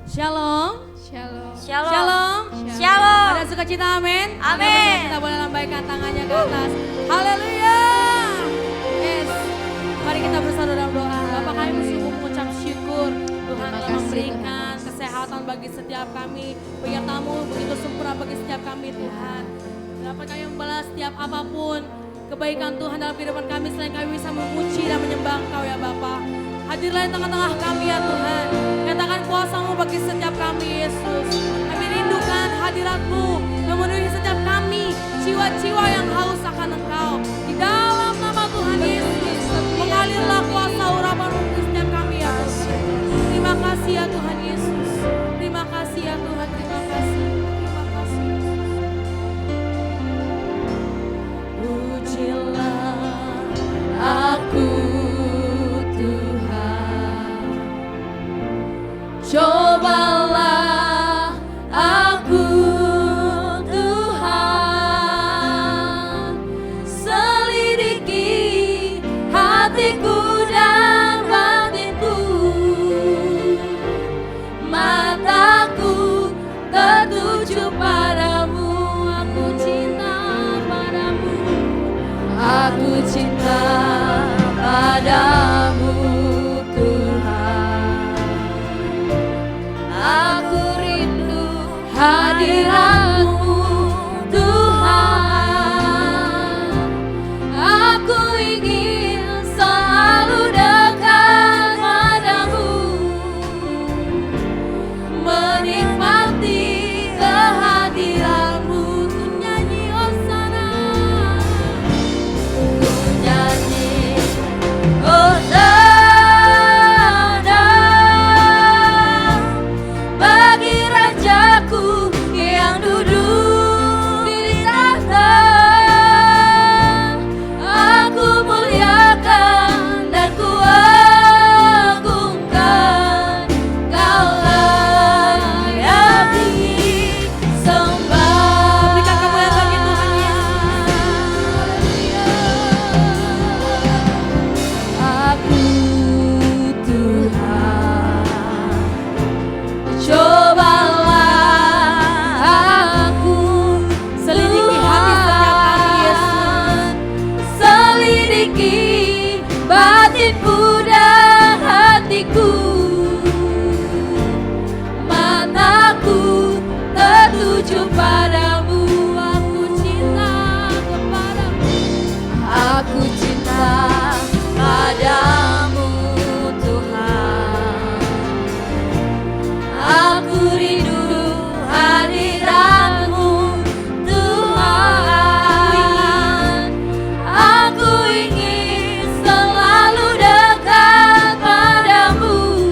Shalom. Shalom. Shalom. Shalom. Shalom. Ada sukacita, amin. Amin. Kita boleh lambaikan tangannya ke atas. Haleluya. Yes. Mari kita bersatu dalam doa. Bapak kami sungguh mengucap syukur. Tuhan telah memberikan kesehatan bagi setiap kami. Penyertamu begitu sempurna bagi setiap kami Tuhan. Dapat kami membalas setiap apapun kebaikan Tuhan dalam kehidupan kami selain kami bisa memuji dan menyembah Engkau ya Bapak. Hadirlah di tengah-tengah kami ya Tuhan. Nyatakan kuasa-Mu bagi setiap kami Yesus. Kami rindukan hadirat-Mu memenuhi setiap kami. Jiwa-jiwa yang haus akan Engkau. Di dalam nama Tuhan Yesus. Mengalirlah kuasa urapan-Mu bagi setiap kami ya Tuhan. Terima kasih ya Tuhan Yesus. Terima kasih ya Tuhan. Terima kasih. Terima kasih. Pujilah aku Tuhan. Cobalah aku Tuhan. Selidiki hatiku dan batinku. Mataku tertuju padamu. Aku cinta padamu. Aku cinta padamu Tuhan. Aku rindu hadirat-Mu Tuhan. Aku ingin selalu dekat padamu. Menikmati kehadiran-Mu. Ku nyanyi hosana. Ku nyanyi hosana bagi Rajaku yang duduk di tahta. Aku muliakan dan ku agungkan. Kau layak disembah. Berikan kemuliaan bagi Tuhan Yesus. Aku Tuhan. Cobalah aku. Selidiki hati setiap kami Yesus. Selidiki batinku dan hatiku. Mataku tertuju padamu. Aku cinta kepadamu. Aku cinta padamu Tuhan. Aku rindu hadirat-Mu Tuhan. Aku ingin selalu dekat padamu.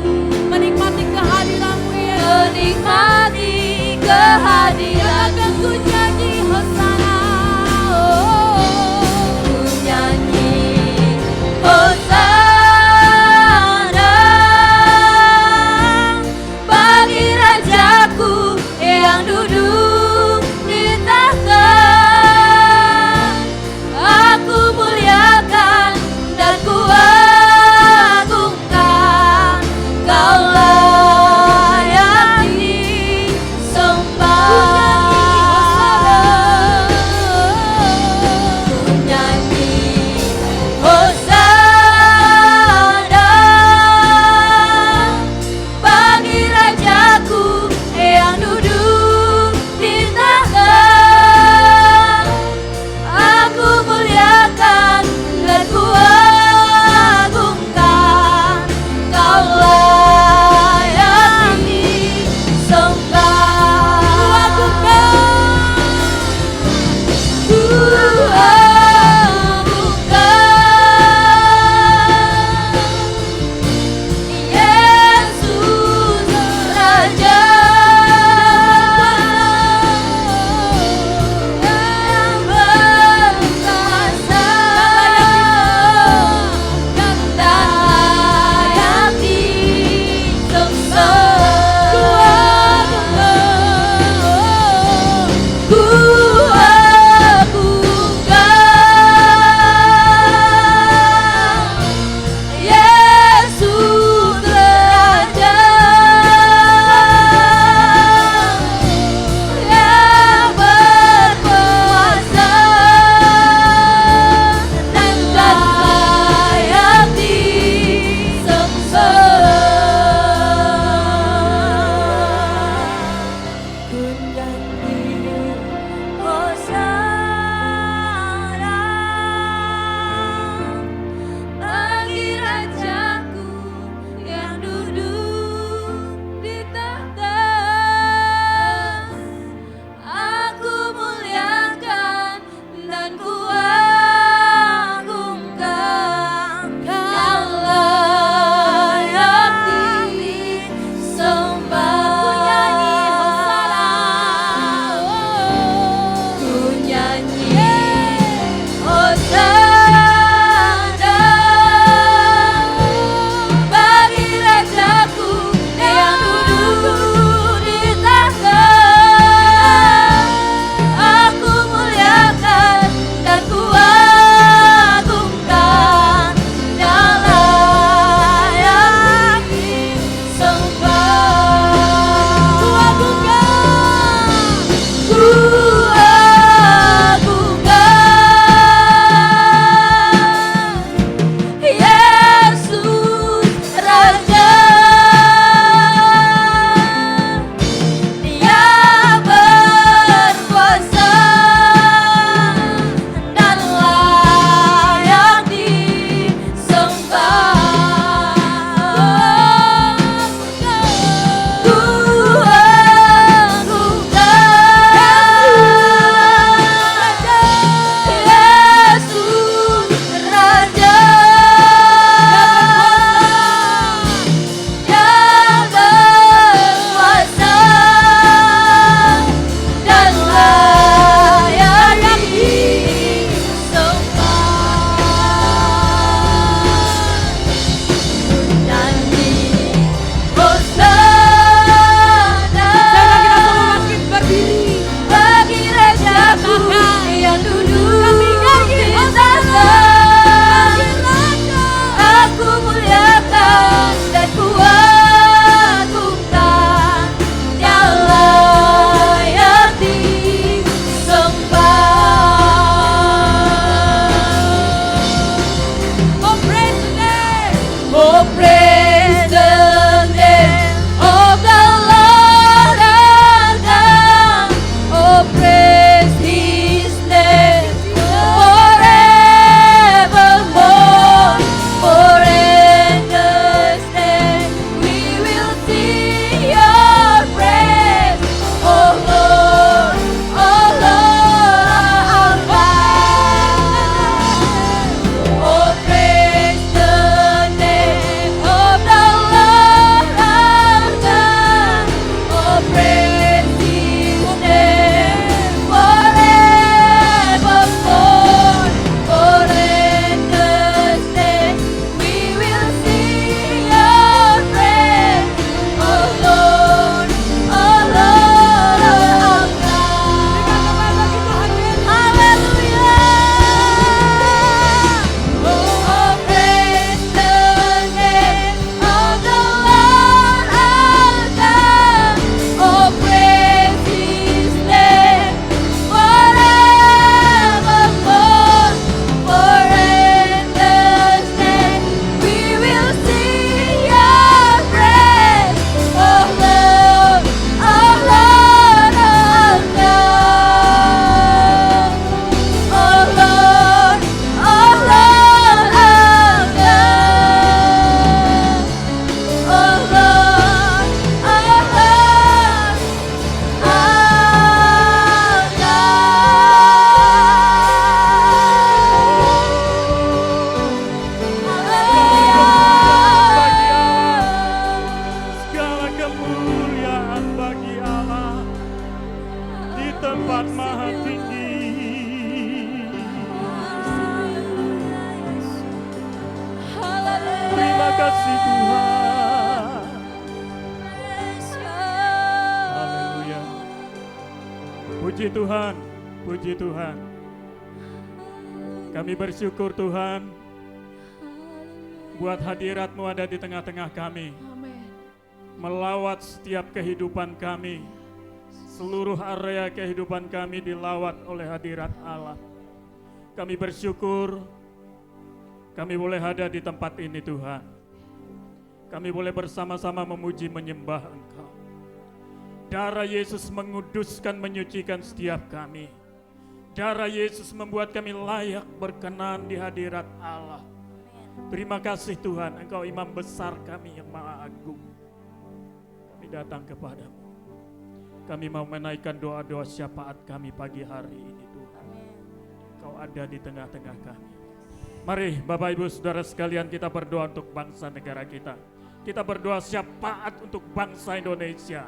kasih Tuhan. Haleluya. Puji Tuhan, puji Tuhan. Kami bersyukur Tuhan buat hadirat-Mu ada di tengah-tengah kami. Melawat setiap kehidupan kami. Seluruh area kehidupan kami dilawat oleh hadirat Allah. Kami bersyukur kami boleh ada di tempat ini Tuhan. Kami boleh bersama-sama memuji menyembah Engkau. Darah Yesus menguduskan, menyucikan setiap kami. Darah Yesus membuat kami layak berkenan di hadirat Allah. Terima kasih Tuhan, Engkau imam besar kami yang maha agung. Kami datang kepadamu. Kami mau menaikkan doa-doa syafaat kami pagi hari ini Tuhan. Kau ada di tengah-tengah kami. Mari Bapak Ibu Saudara sekalian kita berdoa untuk bangsa negara kita. Kita berdoa syafaat untuk bangsa Indonesia.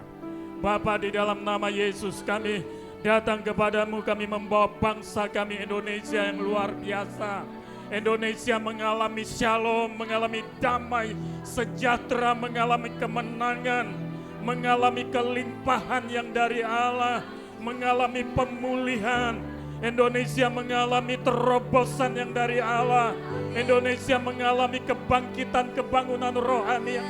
Bapa, di dalam nama Yesus kami datang kepadamu, kami membawa bangsa kami Indonesia yang luar biasa. Indonesia mengalami shalom, mengalami damai, sejahtera, mengalami kemenangan, mengalami kelimpahan yang dari Allah, mengalami pemulihan. Indonesia mengalami terobosan yang dari Allah. Indonesia mengalami kebangkitan, kebangunan rohani yang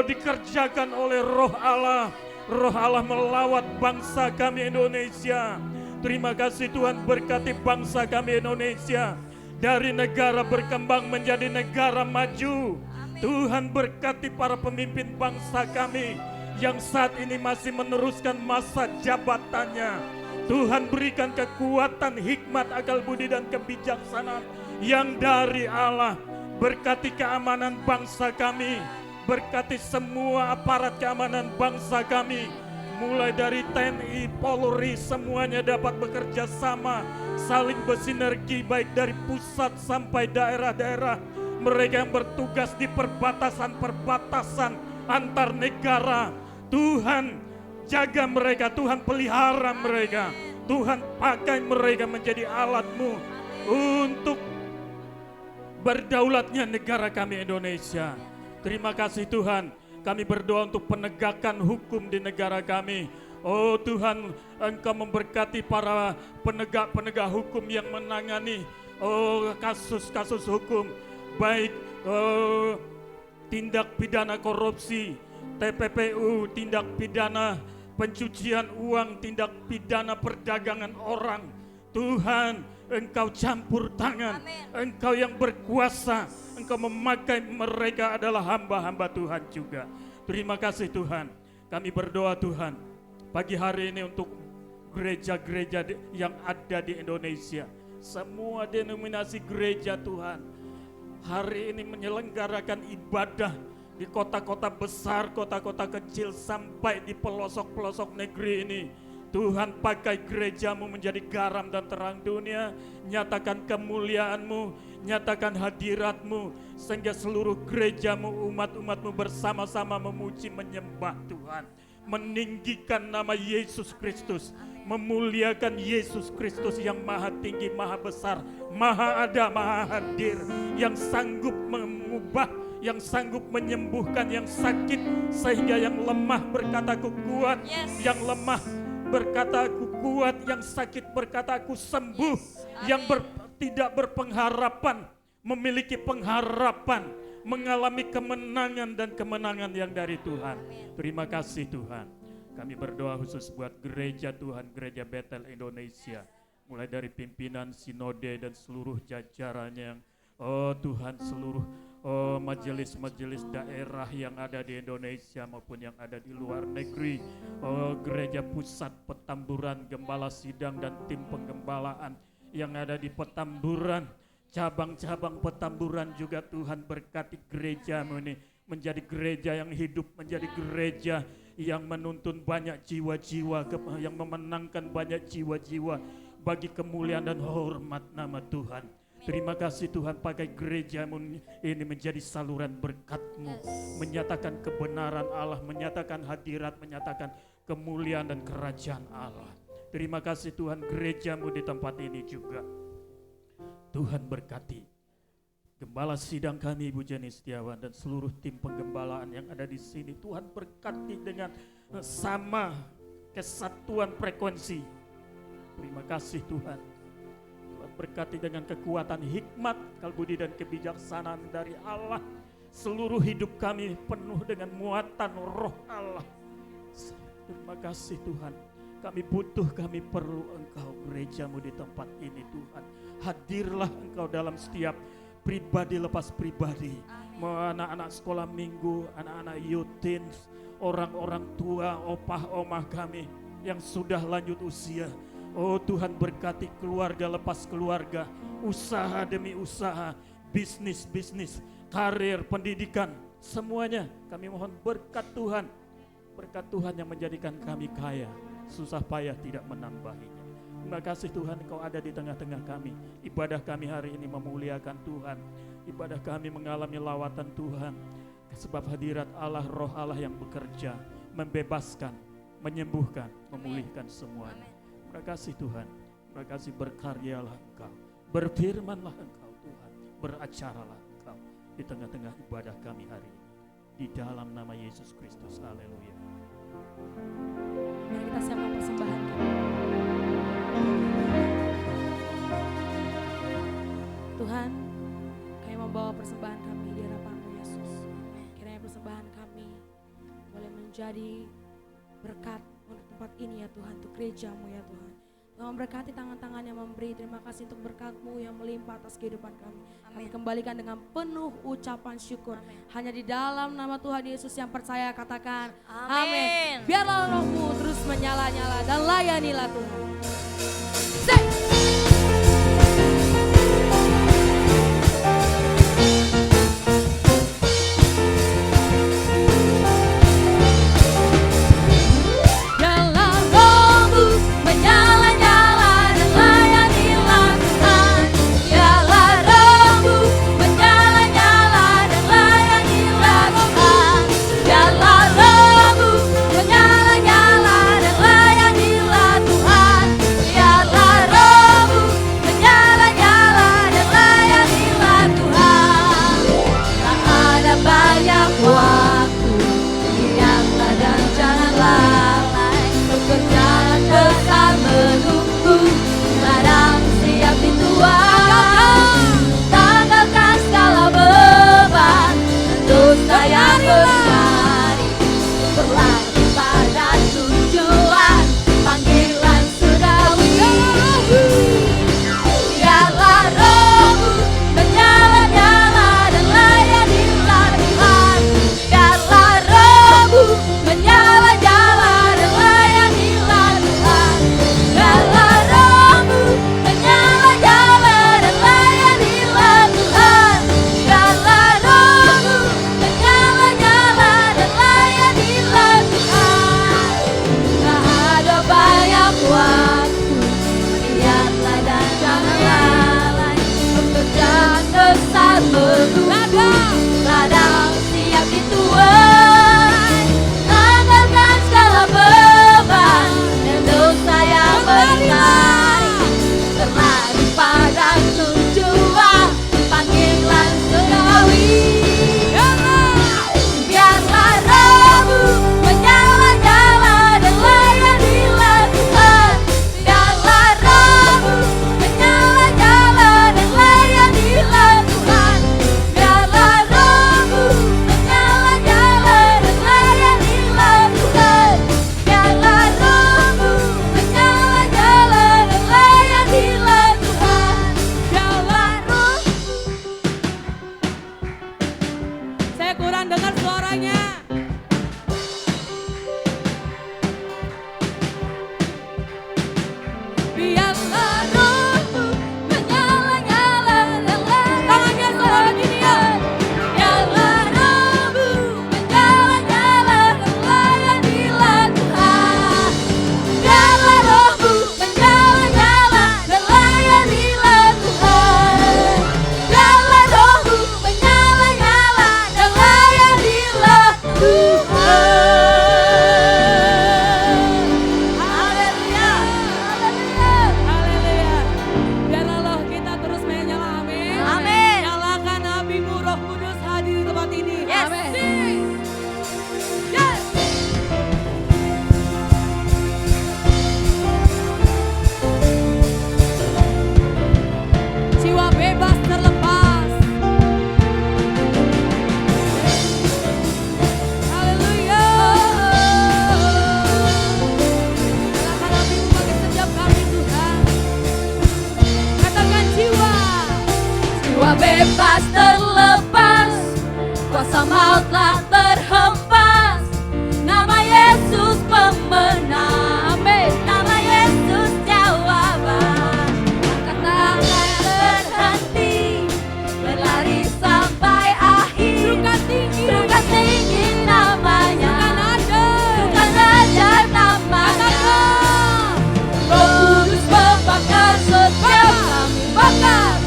dikerjakan oleh roh Allah. Roh Allah melawat bangsa kami Indonesia. Terima kasih Tuhan, berkati bangsa kami Indonesia. Dari negara berkembang menjadi negara maju. Tuhan berkati para pemimpin bangsa kami yang saat ini masih meneruskan masa jabatannya. Tuhan berikan kekuatan, hikmat, akal budi dan kebijaksanaan yang dari Allah. Berkati keamanan bangsa kami, berkati semua aparat keamanan bangsa kami, mulai dari TNI, Polri, semuanya dapat bekerja sama, saling bersinergi baik dari pusat sampai daerah-daerah. Mereka yang bertugas di perbatasan-perbatasan antar negara, Tuhan jaga mereka, Tuhan pelihara mereka, Tuhan pakai mereka menjadi alat-Mu untuk berdaulatnya negara kami Indonesia. Terima kasih Tuhan, kami berdoa untuk penegakan hukum di negara kami. Oh Tuhan, Engkau memberkati para penegak-penegak hukum yang menangani kasus-kasus hukum, baik tindak pidana korupsi, TPPU, tindak pidana pencucian uang, tindak pidana perdagangan orang. Tuhan, Engkau campur tangan. Amin. Engkau yang berkuasa, Engkau memakai mereka adalah hamba-hamba Tuhan juga. Terima kasih Tuhan. Kami berdoa Tuhan, pagi hari ini untuk gereja-gereja yang ada di Indonesia. Semua denominasi gereja Tuhan, hari ini menyelenggarakan ibadah di kota-kota besar, kota-kota kecil, sampai di pelosok-pelosok negeri ini. Tuhan, pakai gereja-Mu menjadi garam dan terang dunia. Nyatakan kemuliaan-Mu, nyatakan hadirat-Mu, sehingga seluruh gereja-Mu, umat-umat-Mu bersama-sama memuji menyembah Tuhan, meninggikan nama Yesus Kristus, memuliakan Yesus Kristus yang maha tinggi, maha besar, maha ada, maha hadir, yang sanggup mengubah, yang sanggup menyembuhkan yang sakit, sehingga yang lemah berkata aku kuat, yang lemah berkata aku kuat, yang sakit berkata aku sembuh, yang tidak berpengharapan memiliki pengharapan, mengalami kemenangan dan kemenangan yang dari Tuhan. Terima kasih Tuhan. Kami berdoa khusus buat gereja Tuhan, gereja Bethel Indonesia, mulai dari pimpinan sinode dan seluruh jajarannya. Oh Tuhan, seluruh majelis-majelis daerah yang ada di Indonesia maupun yang ada di luar negeri. Gereja pusat Petamburan, gembala sidang dan tim penggembalaan yang ada di Petamburan, cabang-cabang Petamburan juga Tuhan berkati gereja-Mu ini menjadi gereja yang hidup, menjadi gereja yang menuntun banyak jiwa-jiwa, yang memenangkan banyak jiwa-jiwa bagi kemuliaan dan hormat nama Tuhan. Terima kasih Tuhan, pakai gereja-Mu ini menjadi saluran berkat-Mu, menyatakan kebenaran Allah, menyatakan hadirat, menyatakan kemuliaan dan kerajaan Allah. Terima kasih Tuhan, gereja-Mu di tempat ini juga. Tuhan berkati Gembala sidang kami Ibu Jenny Setiawan dan seluruh tim penggembalaan yang ada di sini. Tuhan berkati dengan sama kesatuan frekuensi. Terima kasih Tuhan. Tuhan berkati dengan kekuatan hikmat, kalbudi dan kebijaksanaan dari Allah. Seluruh hidup kami penuh dengan muatan roh Allah. Terima kasih Tuhan. Kami butuh, kami perlu Engkau, gerejamu di tempat ini Tuhan. Hadirlah Engkau dalam setiap pribadi lepas pribadi. Mau anak-anak sekolah minggu, anak-anak youth teens, orang-orang tua, opah omah kami yang sudah lanjut usia. Oh Tuhan, berkati keluarga lepas keluarga, usaha demi usaha, bisnis, karir, pendidikan, semuanya kami mohon berkat Tuhan. Berkat Tuhan yang menjadikan kami kaya, susah payah tidak menambahinya. Terima kasih Tuhan, Engkau ada di tengah-tengah kami. Ibadah kami hari ini memuliakan Tuhan. Ibadah kami mengalami lawatan Tuhan. Sebab hadirat Allah, roh Allah yang bekerja, membebaskan, menyembuhkan, memulihkan semuanya. Terima kasih Tuhan. Terima kasih, berkaryalah Engkau. Berfirmanlah Engkau Tuhan. Beracaralah Engkau di tengah-tengah ibadah kami hari ini. Di dalam nama Yesus Kristus. Haleluya. Mari kita siapkan persembahan kita. Tuhan, kami membawa persembahan kami di hadapan-Mu Yesus. Kiranya persembahan kami boleh menjadi berkat untuk tempat ini ya Tuhan, untuk gereja-Mu ya Tuhan. Tuhan memberkati tangan-tangan yang memberi. Terima kasih untuk berkat-Mu yang melimpah atas kehidupan kami. Kami kembalikan dengan penuh ucapan syukur. Hanya di dalam nama Tuhan Yesus yang percaya katakan amin. Biarlah roh-Mu terus menyala-nyala dan layanilah Tuhan. kuasa maut telah terhempas, nama Yesus pemenang, nama Yesus jawaban. Kata akan berhenti, berlari sampai akhir. Surga tinggi namanya, bukan aja namanya. Roh Kudus membakar setiap kami, bakar.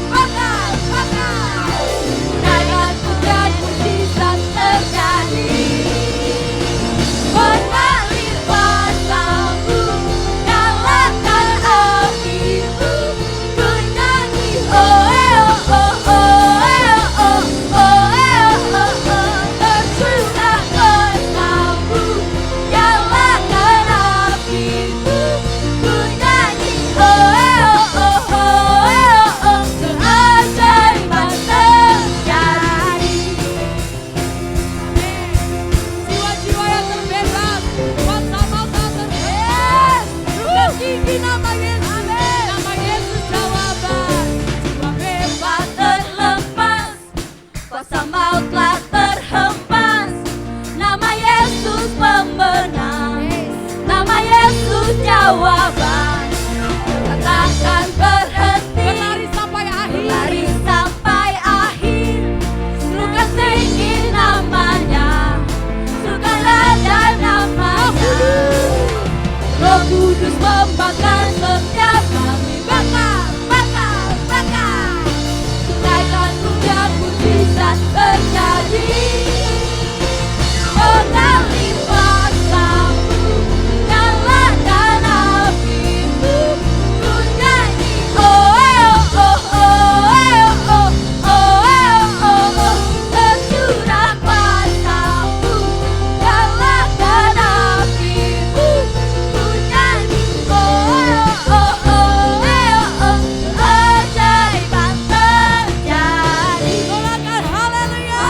Naikkan pujian mujizat terjadi. Mengalir pasamu, nyalakan apimu. Ku nyanyi oh oh oh oh oh oh oh. Tercurah pasamu, nyalakan apimu. Ku nyanyi oh oh oh oh. Keajaiban terjadi. Jiwa-jiwa yang terbebas, kuasa maut telah terbebas. Surga tinggi nama Yesus, nama Yesus jawaban. Jiwa bebas Terlepas, kuasa maut telah terhempas, nama Yesus pemenang, nama Yesus jawaban. Katakan berhenti, berlari sampai akhir. lari sampai akhir. Surga tinggi namanya, surga raja namanya. Roh Kudus membakar setiap kami, bakar. Naikkan pujian mujizat terjadi. Mengalir pasamu, nyalakan apimu. Ku nyanyi oh oh oh oh oh oh oh. Tercurah pasamu, nyalakan apimu. Ku nyanyi oh oh oh oh. Keajaiban terjadi. Golakan haleluya.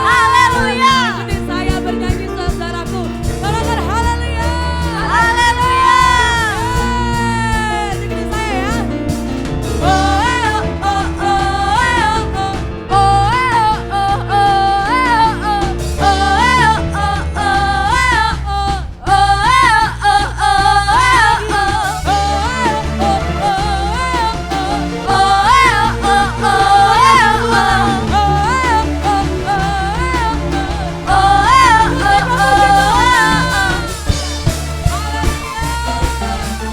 Haleluya. Ikuti saya bernyanyi saudaraku. Golakan haleluya. Haleluya. Ikuti saya ya.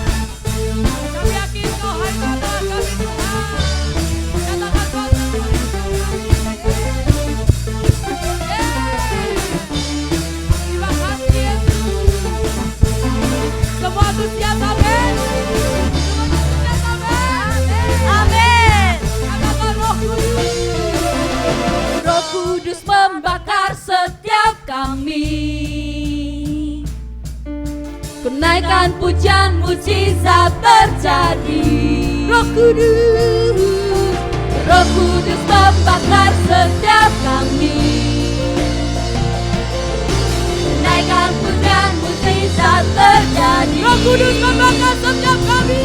Kami yakin Kau hadirkan kami Tuhan. Katakan kuasa terima kasih Yesus. Semua antusias amin. Semua antusias amin. Amin. Katakan Roh Kudus. Roh Kudus membakar setiap kami. Kenaikan pujian mujizat terjadi. Roh Kudus membakar setiap kami. Kenaikan pujian mujizat terjadi. Roh Kudus membakar setiap kami.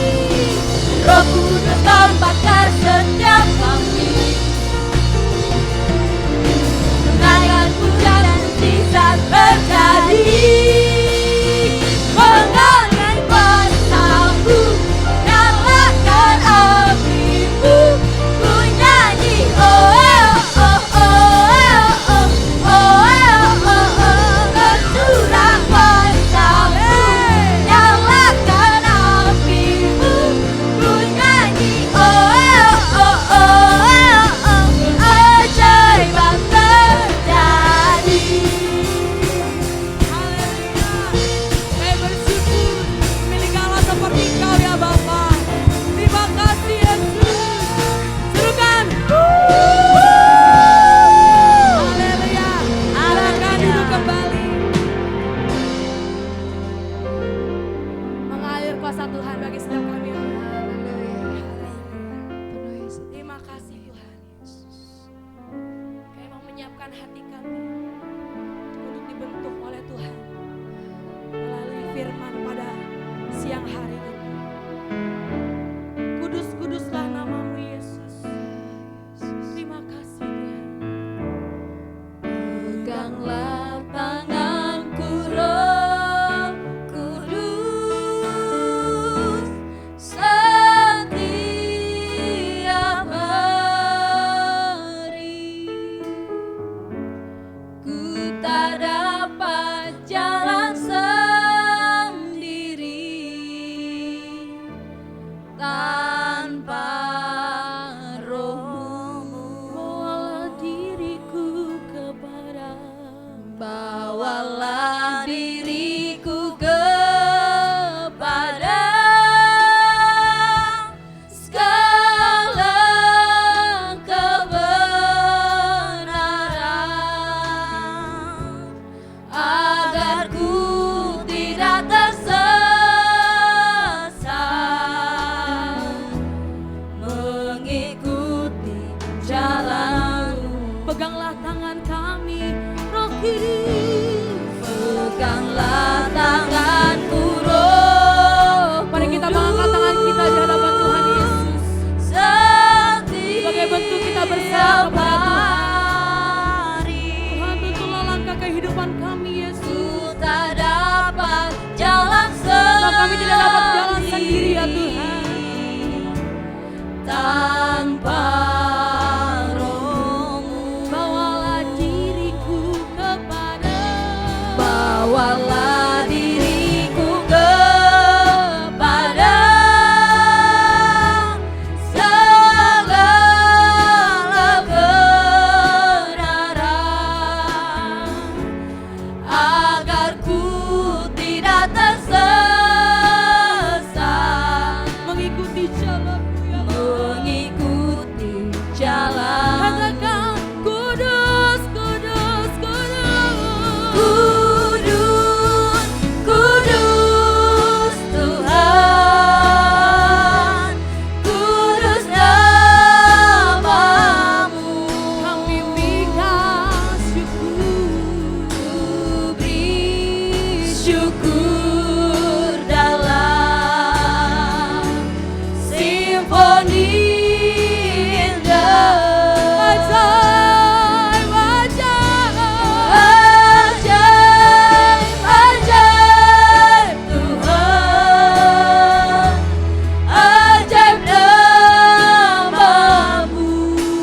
Roh Kudus membakar setiap kami. Kenaikan pujian mujizat terjadi. Mengalir pasamu, nyalakan apimu. Ku nyanyi oh oh oh oh oh oh oh. Tercurah pasamu, nyalakan apimu. Ku nyanyi oh oh oh oh. Keajaiban terjadi. Saya bersyukur memiliki Allah seperti Kau ya Bapa. Terima kasih Yesus. Serukan. Haleluya. Silakan duduk kembali. Mengalir kuasa Tuhan bagi setiap kami. Terima kasih Tuhan Yesus. Kau memang menyiapkan hati kami untuk dibentuk oleh Tuhan melalui firman pada siang hari ini. Kudus-kuduslah namamu Yesus. Terima kasih Tuhan. tangan kami, Roh Kudus. Peganglah tanganku, Roh. Mari kita mengangkat tangan kita di hadapan Tuhan Yesus. Sebagai bentuk kita berserah kepada Tuhan. Tuhan, tuntunlah langkah kehidupan kami, Yesus. Tak dapat jalan Karena kami tidak dapat jalan sendiri, ya Tuhan. tanpa Roh-Mu. Bawalah diriku kepada, Bawalah diriku kepada segala kebenaran, agar ku tidak tersesat, mengikuti jalan-Mu, ya Tuhan. mengikuti jalan. Katakan, Kudus, Kudus, Kudus. Kudus, Kudus Tuhan, kudus nama-Mu. Kami berikan syukur. Ku beri syukur dalam simfoni indah. Ajaib, ajaib. Ajaib, ajaib Tuhan, ajaib nama-Mu.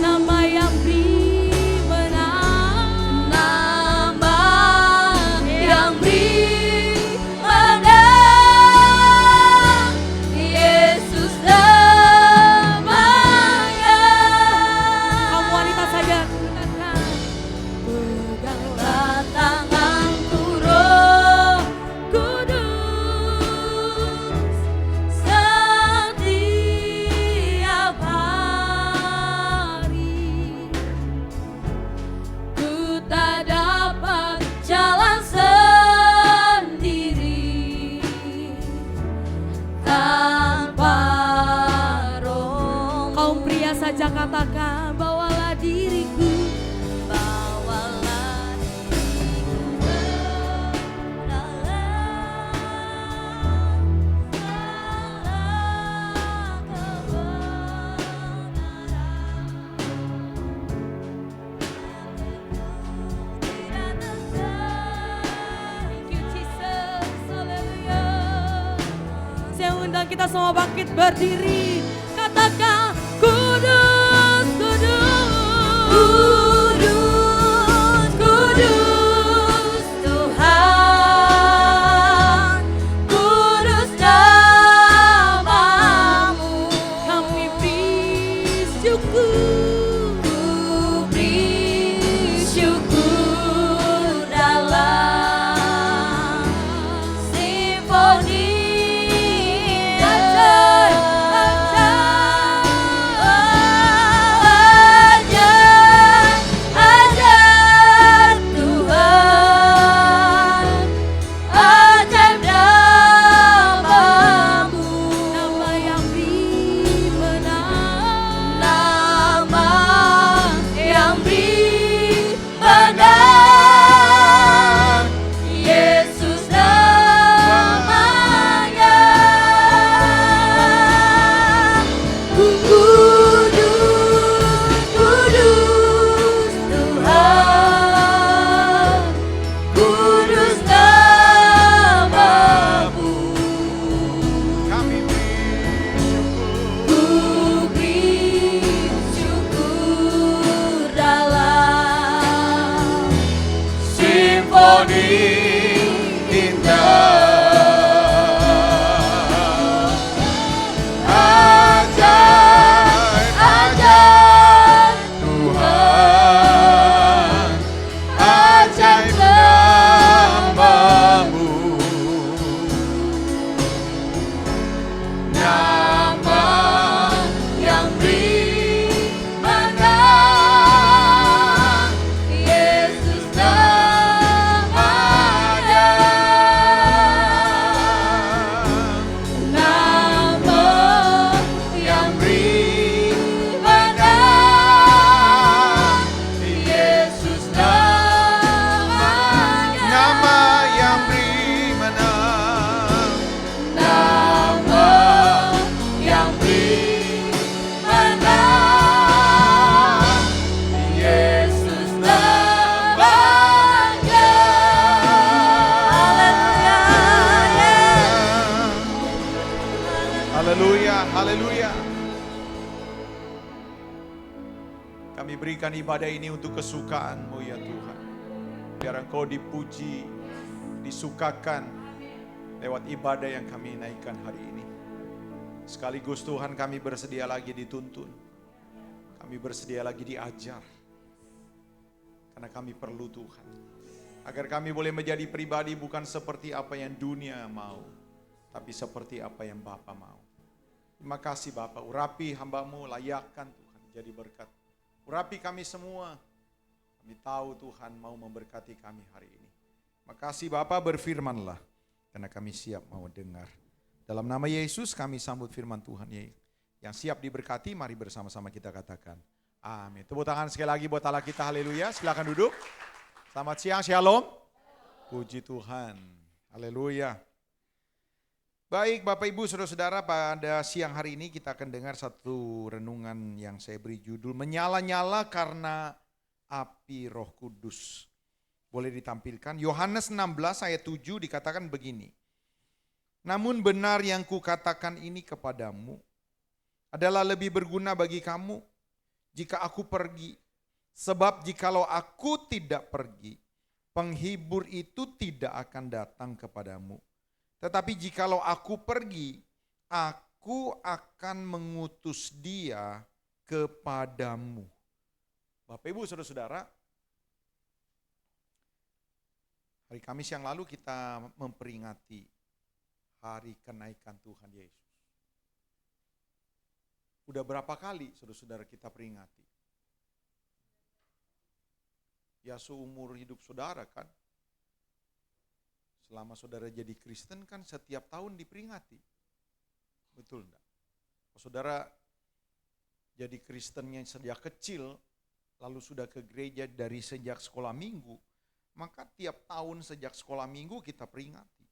Nama yang beri menang. Nama yang beri menang, Yesus namanya. Kamu wanita saja, katakan. Peganglah tanganku, Roh Kudus, setiap hari. Ku tak dapat jalan sendiri tanpa Roh-Mu. Kaum pria saja katakan, bawalah diriku. Bawalah diriku ke dalam Thank you, Jesus. Haleluya. Saya undang kita semua bangkit berdiri. Katakan, Kudus, Kudus. Kudus, kudus Tuhan, kudus nama-Mu. Kami beri syukur. Ku beri syukur dalam simfoni ajaib Tuhan, ajaib nama-Mu. Nama yang beri menang. Nama yang beri menang, Yesus namanya. Kudus, kudus Tuhan, kudus nama-Mu. Kami Ku beri syukur dalam simfoni indah. Ajaib, ajaib Tuhan, ajaib nama-Mu. Nama yang beri menang, Yesus namanya. Kami berikan ibadah ini untuk kesukaan-Mu ya Tuhan. Biar Engkau dipuji, disukakan lewat ibadah yang kami naikkan hari ini. Sekaligus Tuhan kami bersedia lagi dituntun. Kami bersedia lagi diajar. Karena kami perlu Tuhan. Agar kami boleh menjadi pribadi bukan seperti apa yang dunia mau, tapi seperti apa yang Bapa mau. Terima kasih Bapa, urapi hamba-Mu, layakkan Tuhan jadi berkat. Urapi kami semua. Kami tahu Tuhan mau memberkati kami hari ini. Terima kasih Bapa, berfirmanlah. Karena kami siap mau dengar. Dalam nama Yesus kami sambut firman Tuhan. Yang siap diberkati, mari bersama-sama kita katakan. Amin. Tepuk tangan sekali lagi buat Allah kita, haleluya. Silakan duduk. Selamat siang, shalom. Puji Tuhan, haleluya. Baik Bapak Ibu Saudara-saudara, pada siang hari ini kita akan dengar satu renungan yang saya beri judul Menyala-nyala karena api Roh Kudus. Boleh ditampilkan, Yohanes 16 ayat 7 dikatakan begini. Namun benar yang kukatakan ini kepadamu adalah lebih berguna bagi kamu jika aku pergi. Sebab jikalau aku tidak pergi, penghibur itu tidak akan datang kepadamu. Tetapi jikalau aku pergi, aku akan mengutus dia kepadamu. Bapak Ibu Saudara-saudara, hari Kamis yang lalu kita memperingati hari kenaikan Tuhan Yesus. Udah berapa kali saudara-saudara kita peringati? Ya seumur hidup saudara kan. Selama saudara jadi Kristen kan setiap tahun diperingati. Betul enggak? Kalau saudara jadi Kristennya sejak kecil, lalu sudah ke gereja dari sejak sekolah minggu, maka tiap tahun sejak sekolah minggu kita peringati.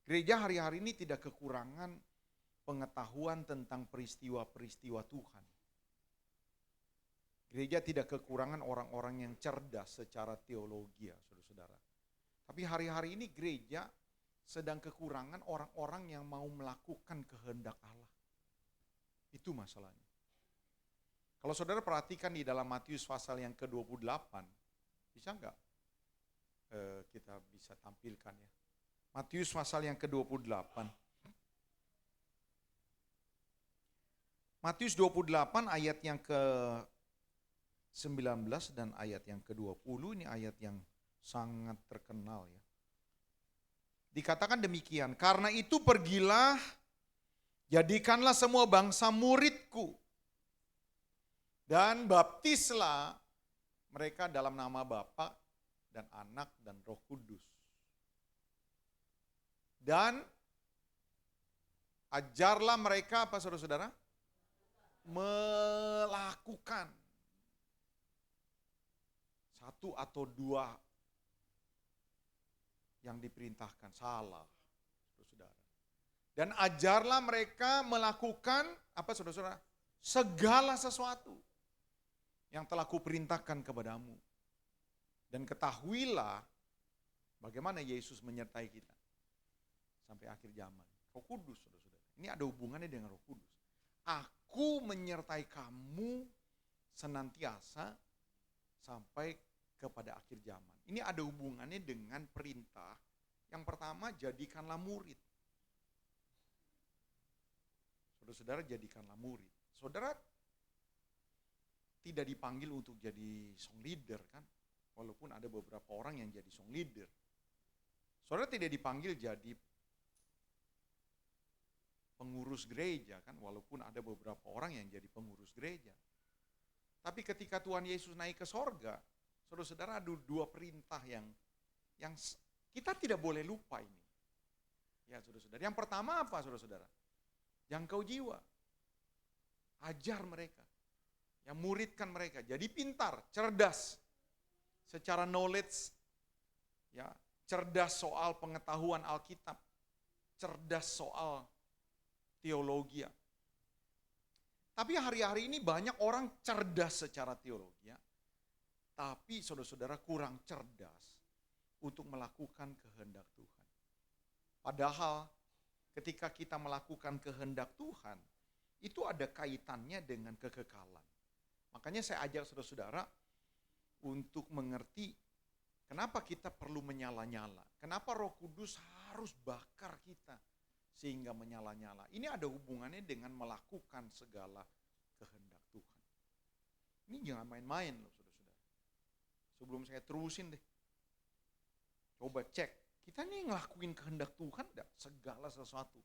Gereja hari-hari ini tidak kekurangan pengetahuan tentang peristiwa-peristiwa Tuhan. Gereja tidak kekurangan orang-orang yang cerdas secara teologi ya saudara-saudara. Tapi hari-hari ini gereja sedang kekurangan orang-orang yang mau melakukan kehendak Allah. Itu masalahnya. Kalau saudara perhatikan di dalam Matius pasal yang ke-28, bisa enggak kita bisa tampilkan ya. Matius pasal yang ke-28. Matius 28 ayat yang ke-19 dan ayat yang ke-20 ini ayat yang sangat terkenal ya. Dikatakan demikian, karena itu pergilah, jadikanlah semua bangsa muridku, dan baptislah mereka dalam nama Bapa dan Anak dan Roh Kudus. Dan ajarlah mereka apa saudara-saudara? Melakukan satu atau dua yang diperintahkan, salah saudara. Dan ajarlah mereka melakukan apa saudara-saudara? Segala sesuatu yang telah kuperintahkan kepadamu. Dan ketahuilah bagaimana Yesus menyertai kita sampai akhir zaman. Roh Kudus saudara-saudara. Ini ada hubungannya dengan Roh Kudus. Aku menyertai kamu senantiasa sampai kepada akhir zaman. Ini ada hubungannya dengan perintah. Yang pertama, jadikanlah murid. Saudara-saudara, jadikanlah murid. Saudara tidak dipanggil untuk jadi song leader kan? Walaupun ada beberapa orang yang jadi song leader. Saudara tidak dipanggil jadi pengurus gereja kan? Walaupun ada beberapa orang yang jadi pengurus gereja. Tapi ketika Tuhan Yesus naik ke sorga, saudara-saudara ada dua perintah yang kita tidak boleh lupa ini. Ya saudara-saudara. Yang pertama apa saudara-saudara? Jangkau jiwa. Ajar mereka. Yang muridkan mereka. Jadi pintar, cerdas. Secara knowledge. Ya, cerdas soal pengetahuan Alkitab. Cerdas soal teologi. Tapi hari-hari ini banyak orang cerdas secara teologi. Tapi saudara-saudara kurang cerdas untuk melakukan kehendak Tuhan. Padahal ketika kita melakukan kehendak Tuhan, itu ada kaitannya dengan kekekalan. Makanya saya ajak saudara-saudara untuk mengerti kenapa kita perlu menyala-nyala. Kenapa Roh Kudus harus bakar kita sehingga menyala-nyala. Ini ada hubungannya dengan melakukan segala kehendak Tuhan. Ini jangan main-main loh saudara-saudara. Sebelum saya terusin deh. Coba cek, kita nih ngelakuin kehendak Tuhan enggak? Segala sesuatu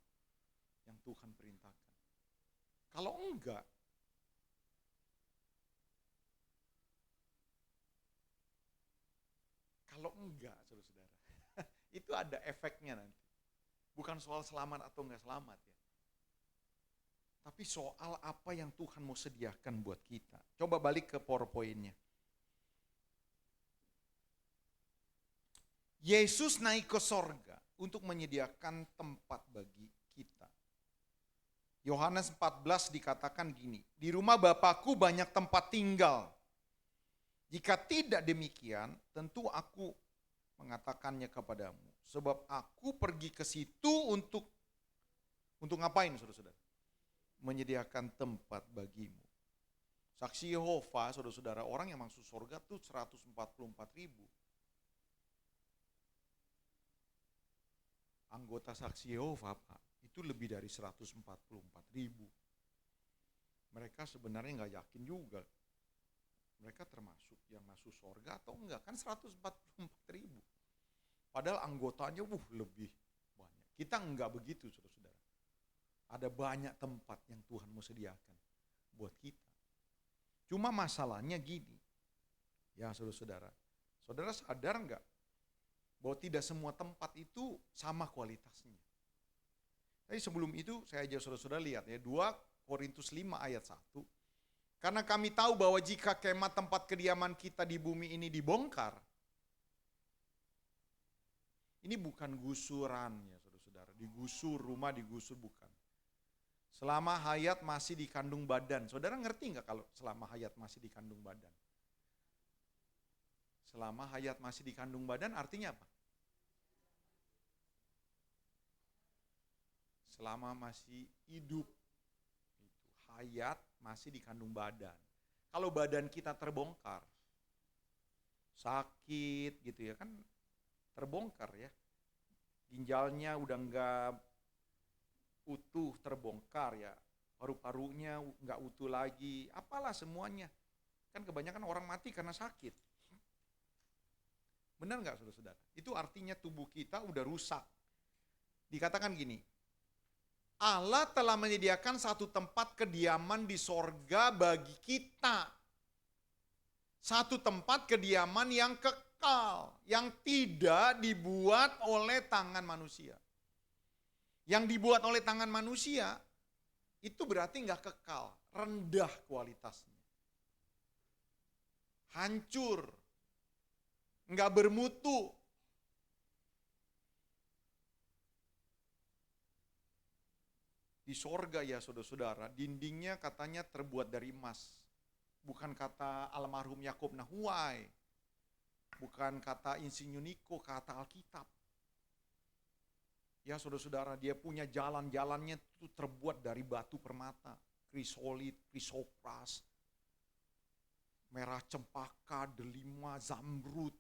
yang Tuhan perintahkan. Kalau enggak, saudara-saudara, itu ada efeknya nanti. Bukan soal selamat atau enggak selamat ya. Tapi soal apa yang Tuhan mau sediakan buat kita. Coba balik ke PowerPoint-nya. Yesus naik ke sorga untuk menyediakan tempat bagi kita. Yohanes 14 dikatakan gini, di rumah Bapakku banyak tempat tinggal. Jika tidak demikian, tentu aku mengatakannya kepadamu. Sebab aku pergi ke situ untuk ngapain saudara-saudara? Menyediakan tempat bagimu. Saksi Yehova, saudara-saudara, orang yang masuk surga tuh 144.000. Anggota Saksi Yehova, Pak, itu lebih dari 144.000. Mereka sebenarnya nggak yakin juga. Mereka termasuk yang masuk surga atau enggak, kan 144.000. Padahal anggotanya lebih banyak. Kita enggak begitu saudara-saudara. Ada banyak tempat yang Tuhan mau sediakan buat kita. Cuma masalahnya gini, ya saudara-saudara. Saudara sadar enggak bahwa tidak semua tempat itu sama kualitasnya. Tapi sebelum itu saya ajak saudara-saudara lihat ya, 2 Korintus 5 ayat 1. Karena kami tahu bahwa jika kemah tempat kediaman kita di bumi ini dibongkar, ini bukan gusurannya saudara-saudara, digusur, rumah digusur, bukan. Selama hayat masih dikandung badan, saudara ngerti nggak kalau selama hayat masih dikandung badan? Selama hayat masih dikandung badan artinya apa? Selama masih hidup, itu hayat masih dikandung badan. Kalau badan kita terbongkar, sakit gitu ya kan, terbongkar ya. Ginjalnya udah enggak utuh, terbongkar ya. Paru-parunya enggak utuh lagi, apalah semuanya. Kan kebanyakan orang mati karena sakit. Benar enggak saudara-saudara? Itu artinya tubuh kita udah rusak. Dikatakan gini, Allah telah menyediakan satu tempat kediaman di sorga bagi kita. Satu tempat kediaman yang kekal, yang tidak dibuat oleh tangan manusia. Yang dibuat oleh tangan manusia, itu berarti nggak kekal, rendah kualitasnya. Hancur, nggak bermutu. Di sorga ya saudara-saudara, dindingnya katanya terbuat dari emas. Bukan kata almarhum Yakub Nahuai, bukan kata Insinyur Niko, kata Alkitab. Ya saudara-saudara, dia punya jalan-jalannya itu terbuat dari batu permata, krisolit, krisopras, merah cempaka, delima, zamrud.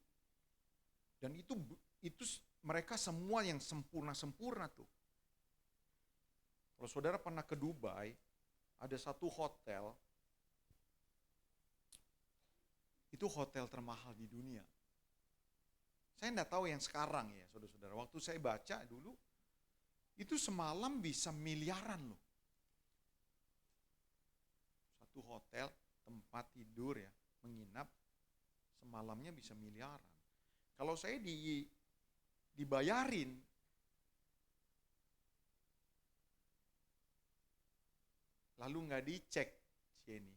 Dan itu mereka semua yang sempurna-sempurna tuh. Kalau saudara pernah ke Dubai, ada satu hotel, itu hotel termahal di dunia. Saya enggak tahu yang sekarang ya saudara-saudara, waktu saya baca dulu, itu semalam bisa miliaran loh. Satu hotel, tempat tidur ya, menginap, semalamnya bisa miliaran. Kalau saya dibayarin, lalu nggak dicek, ini,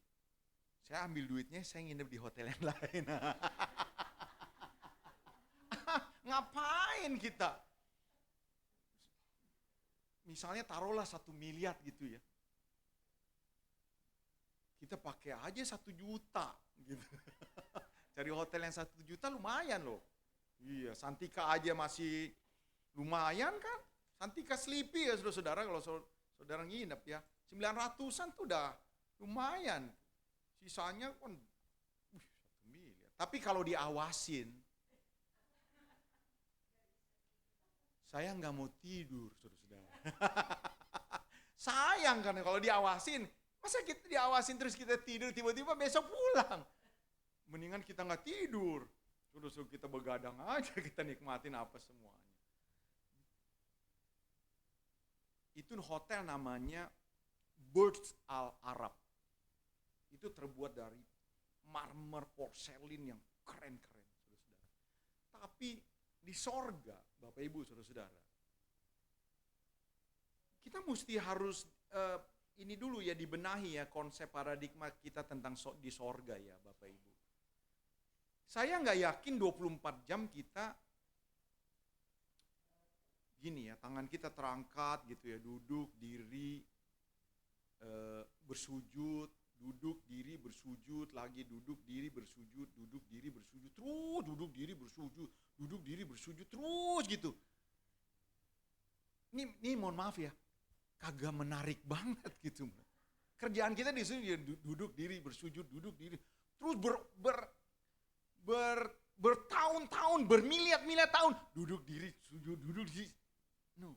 saya ambil duitnya, saya nginep di hotel yang lain. Ngapain kita? Misalnya taruhlah 1 miliar gitu ya. Kita pakai aja 1 juta gitu. Cari hotel yang 1 juta lumayan loh. Iya, Santika aja masih lumayan kan. Santika Sleepy ya saudara-saudara, kalau saudara nginep ya. 900-an tuh udah lumayan. Sisanya kan 1 miliar. Tapi kalau diawasin, saya nggak mau tidur, saudara-saudara. Sayang kan kalau diawasin. Masa kita diawasin terus kita tidur, tiba-tiba besok pulang. Mendingan kita nggak tidur. Terus kita begadang aja, kita nikmatin apa semuanya. Itu hotel namanya Burj Al Arab. Itu terbuat dari marmer porselin yang keren-keren, saudara-saudara. Tapi di sorga, Bapak Ibu, saudara-saudara, kita mesti harus ini dulu ya, dibenahi ya konsep paradigma kita tentang di sorga ya Bapak Ibu. Saya nggak yakin 24 jam kita gini ya, tangan kita terangkat gitu ya, duduk, diri, bersujud, duduk, diri, bersujud, lagi duduk, diri, bersujud, duduk, diri, bersujud, terus duduk, diri, bersujud, duduk, diri, bersujud, terus gitu. Ini mohon maaf ya, kagak menarik banget gitu. Kerjaan kita di sini duduk, diri, bersujud, duduk, diri, terus bertahun-tahun, bermiliar-miliar tahun, duduk, diri, sujud, duduk, diri. No.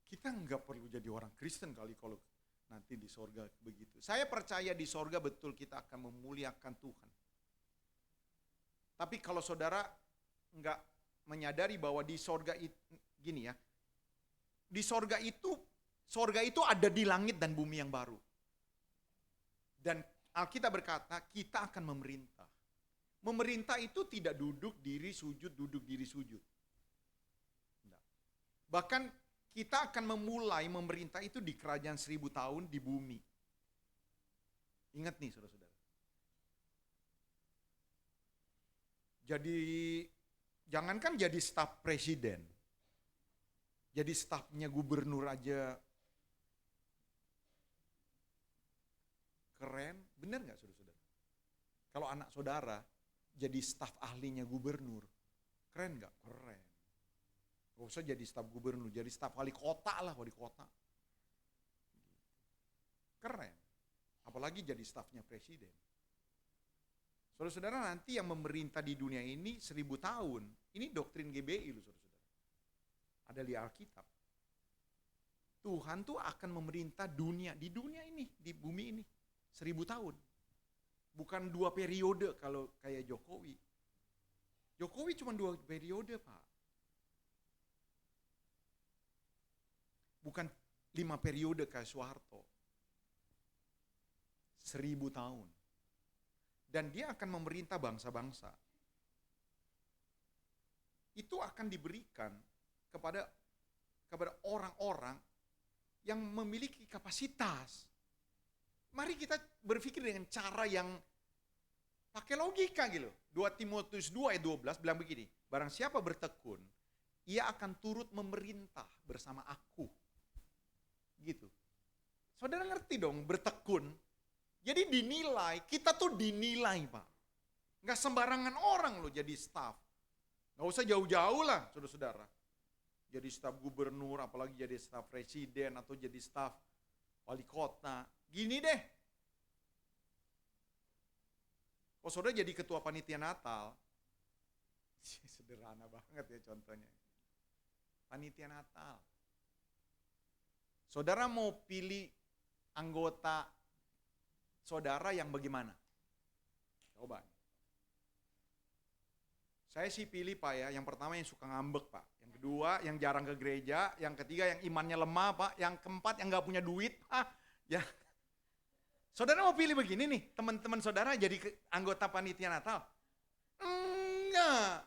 Kita nggak perlu jadi orang Kristen kali kalau nanti di sorga begitu. Saya percaya di sorga betul kita akan memuliakan Tuhan. Tapi kalau saudara nggak menyadari bahwa di sorga itu, gini ya, di sorga itu ada di langit dan bumi yang baru. Dan Alkitab berkata kita akan memerintah. Memerintah itu tidak duduk diri sujud, duduk diri sujud. Enggak. Bahkan kita akan memulai memerintah itu di kerajaan 1000 tahun di bumi. Ingat nih saudara-saudara. Jadi jangankan jadi staf presiden. Jadi stafnya gubernur aja keren, benar nggak saudara-saudara? Kalau anak saudara jadi staf ahlinya gubernur, keren nggak? Keren. Gak usah jadi staf gubernur, jadi staf wali kota lah, wali kota. Keren. Apalagi jadi stafnya presiden. Saudara-saudara, nanti yang memerintah di dunia ini 1000 tahun, ini doktrin GBI loh saudara-saudara. Ada di Alkitab. Tuhan tuh akan memerintah dunia, di dunia ini, di bumi ini, 1000 tahun. Bukan 2 periode kalau kayak Jokowi. Jokowi cuma 2 periode Pak. Bukan 5 periode kayak Soeharto. 1000 tahun. Dan dia akan memerintah bangsa-bangsa. Itu akan diberikan kepada orang-orang yang memiliki kapasitas. Mari kita berpikir dengan cara yang pakai logika gitu. 2 Timotius 2 ayat 12 bilang begini, barang siapa bertekun, ia akan turut memerintah bersama aku. Gitu. Saudara ngerti dong bertekun. Jadi dinilai, kita tuh dinilai Pak. Nggak sembarangan orang loh jadi staf. Nggak usah jauh-jauh lah saudara-saudara. Jadi staf gubernur, apalagi jadi staf presiden atau jadi staf wali kota. Gini deh. Kalau saudara jadi ketua panitia Natal, sederhana banget ya contohnya. Panitia Natal. Saudara mau pilih anggota saudara yang bagaimana? Coba. Saya sih pilih Pak ya, yang pertama yang suka ngambek Pak. Yang kedua yang jarang ke gereja. Yang ketiga yang imannya lemah Pak. Yang keempat yang gak punya duit Pak. Ya. Saudara mau pilih begini nih, teman-teman saudara jadi anggota panitia Natal? Enggak.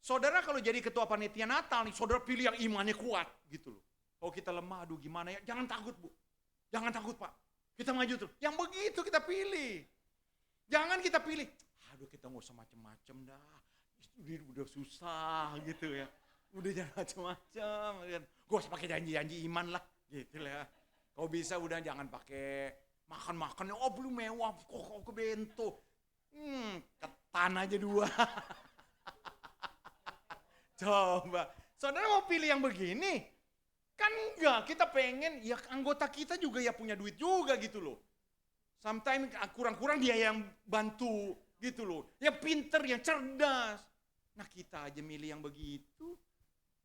Saudara kalau jadi ketua panitia Natal nih, saudara pilih yang imannya kuat gitu loh. Kalau kita lemah, aduh gimana ya, jangan takut Bu. Jangan takut Pak. Kita maju terus. Yang begitu kita pilih. Jangan kita pilih, aduh kita nggak usah macem-macem dah. Udah susah gitu ya. Udah jangan macem-macem. Gue usah pakai janji-janji iman lah. Gitu lah ya. Kalau bisa udah jangan pakai makan-makan. Oh belum mewah, kok ke bento. Ketan aja 2. Coba. Saudara mau pilih yang begini? Kan enggak, kita pengen ya anggota kita juga ya punya duit juga gitu loh. Sometimes kurang-kurang dia yang bantu gitu loh. Yang pinter, yang cerdas. Nah kita aja milih yang begitu.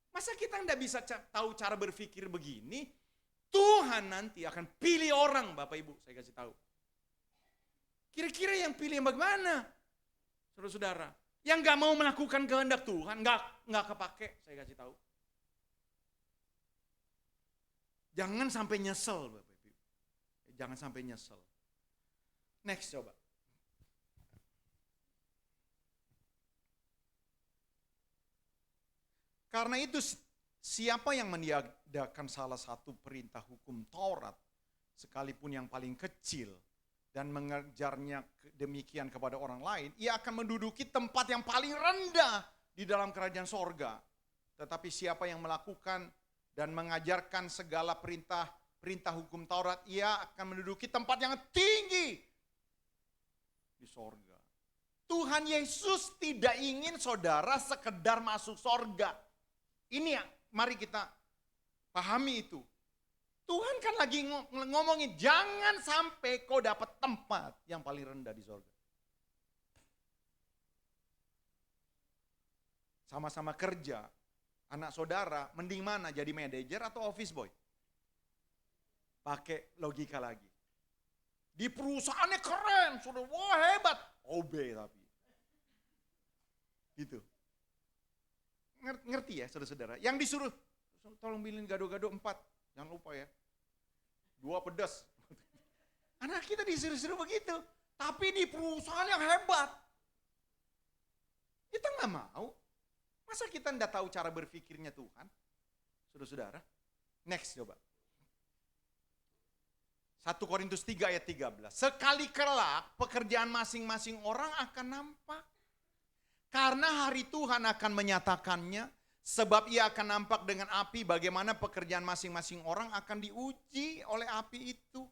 Masa kita enggak bisa tahu cara berpikir begini? Tuhan nanti akan pilih orang, Bapak Ibu, saya kasih tahu. Kira-kira yang pilih yang bagaimana? Saudara-saudara, yang enggak mau melakukan kehendak Tuhan, enggak kepake, saya kasih tahu. Jangan sampai nyesel, Bapak Ibu. Jangan sampai nyesel. Next coba. Karena itu siapa yang meniadakan salah satu perintah hukum Taurat, sekalipun yang paling kecil, dan mengajarnya demikian kepada orang lain, ia akan menduduki tempat yang paling rendah di dalam kerajaan sorga. Tetapi siapa yang melakukan dan mengajarkan segala perintah hukum Taurat, ia akan menduduki tempat yang tinggi di sorga. Tuhan Yesus tidak ingin saudara sekedar masuk sorga. Ini ya, mari kita pahami itu. Tuhan kan lagi ngomongin jangan sampai kau dapat tempat yang paling rendah di sorga. Sama-sama kerja. Anak saudara, mending mana? Jadi manajer atau office boy? Pakai logika lagi. Di perusahaannya keren, sudah wah hebat. OB tapi. Gitu. Ngerti ya saudara-saudara? Yang disuruh, tolong bilin gado-gado 4. Jangan lupa ya. 2 pedas. Anak kita disuruh-suruh begitu. Tapi di perusahaan yang hebat. Kita nggak mau. Masa kita tidak tahu cara berpikirnya Tuhan? Saudara-saudara. Next coba. 1 Korintus 3 ayat 13. Sekali kelak pekerjaan masing-masing orang akan nampak. Karena hari Tuhan akan menyatakannya. Sebab ia akan nampak dengan api bagaimana pekerjaan masing-masing orang akan diuji oleh api itu.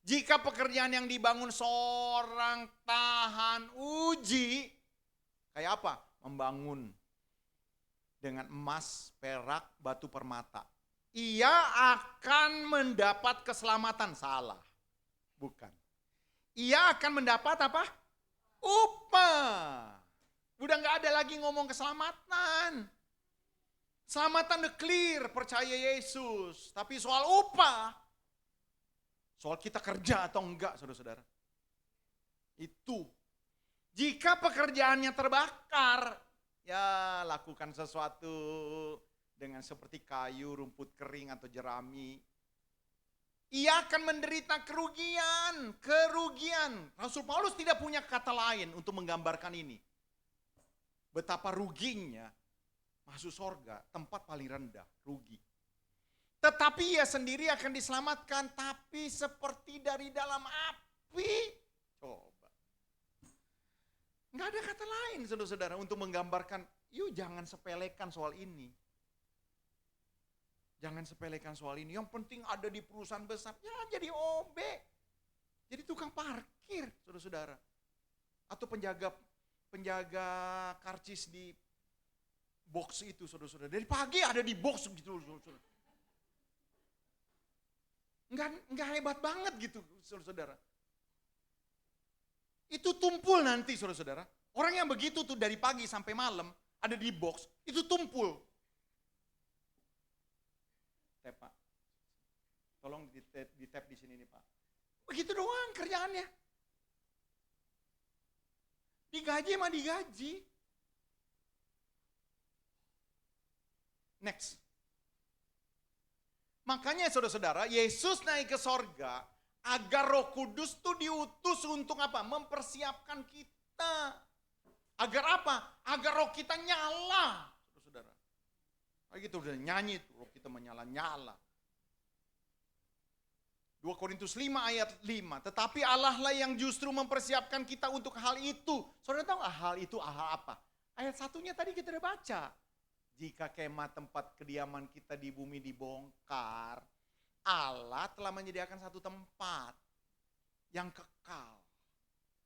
Jika pekerjaan yang dibangun seorang tahan uji. Kayak apa? Membangun dengan emas, perak, batu permata. Ia akan mendapat keselamatan. Salah. Bukan. Ia akan mendapat apa? Upah. Udah gak ada lagi ngomong keselamatan. Selamatan udah clear, percaya Yesus. Tapi soal upah. Soal kita kerja atau enggak, saudara-saudara. Itu. Jika pekerjaannya terbakar, ya lakukan sesuatu dengan seperti kayu, rumput kering atau jerami. Ia akan menderita kerugian. Rasul Paulus tidak punya kata lain untuk menggambarkan ini. Betapa ruginya masuk sorga, tempat paling rendah, rugi. Tetapi ia sendiri akan diselamatkan, tapi seperti dari dalam api. Coba. Nggak ada kata lain saudara-saudara untuk menggambarkan, yuk jangan sepelekan soal ini. Jangan sepelekan soal ini. Yang penting ada di perusahaan besar. Ya jadi OB. Jadi tukang parkir, saudara-saudara. Atau penjaga karcis di box itu, saudara-saudara. Dari pagi ada di box gitu, saudara-saudara. Enggak hebat banget gitu, saudara-saudara. Itu tumpul nanti, saudara-saudara. Orang yang begitu tuh dari pagi sampai malam ada di box, itu tumpul. Pak. Tolong di tap di sini nih Pak. Begitu doang kerjaannya. Digaji mah digaji. Next. Makanya saudara-saudara, Yesus naik ke sorga agar Roh Kudus tuh diutus untuk apa? Mempersiapkan kita. Agar apa? Agar roh kita nyala. Saudara-saudara. Kayak gitu udah nyanyi tuh, roh kita menyala-nyala. 2 Korintus 5 ayat 5. Tetapi Allah lah yang justru mempersiapkan kita untuk hal itu. Saudara tahu gak hal itu hal apa? Ayat 1-nya tadi kita udah baca. Jika kemah tempat kediaman kita di bumi dibongkar, Allah telah menyediakan satu tempat yang kekal.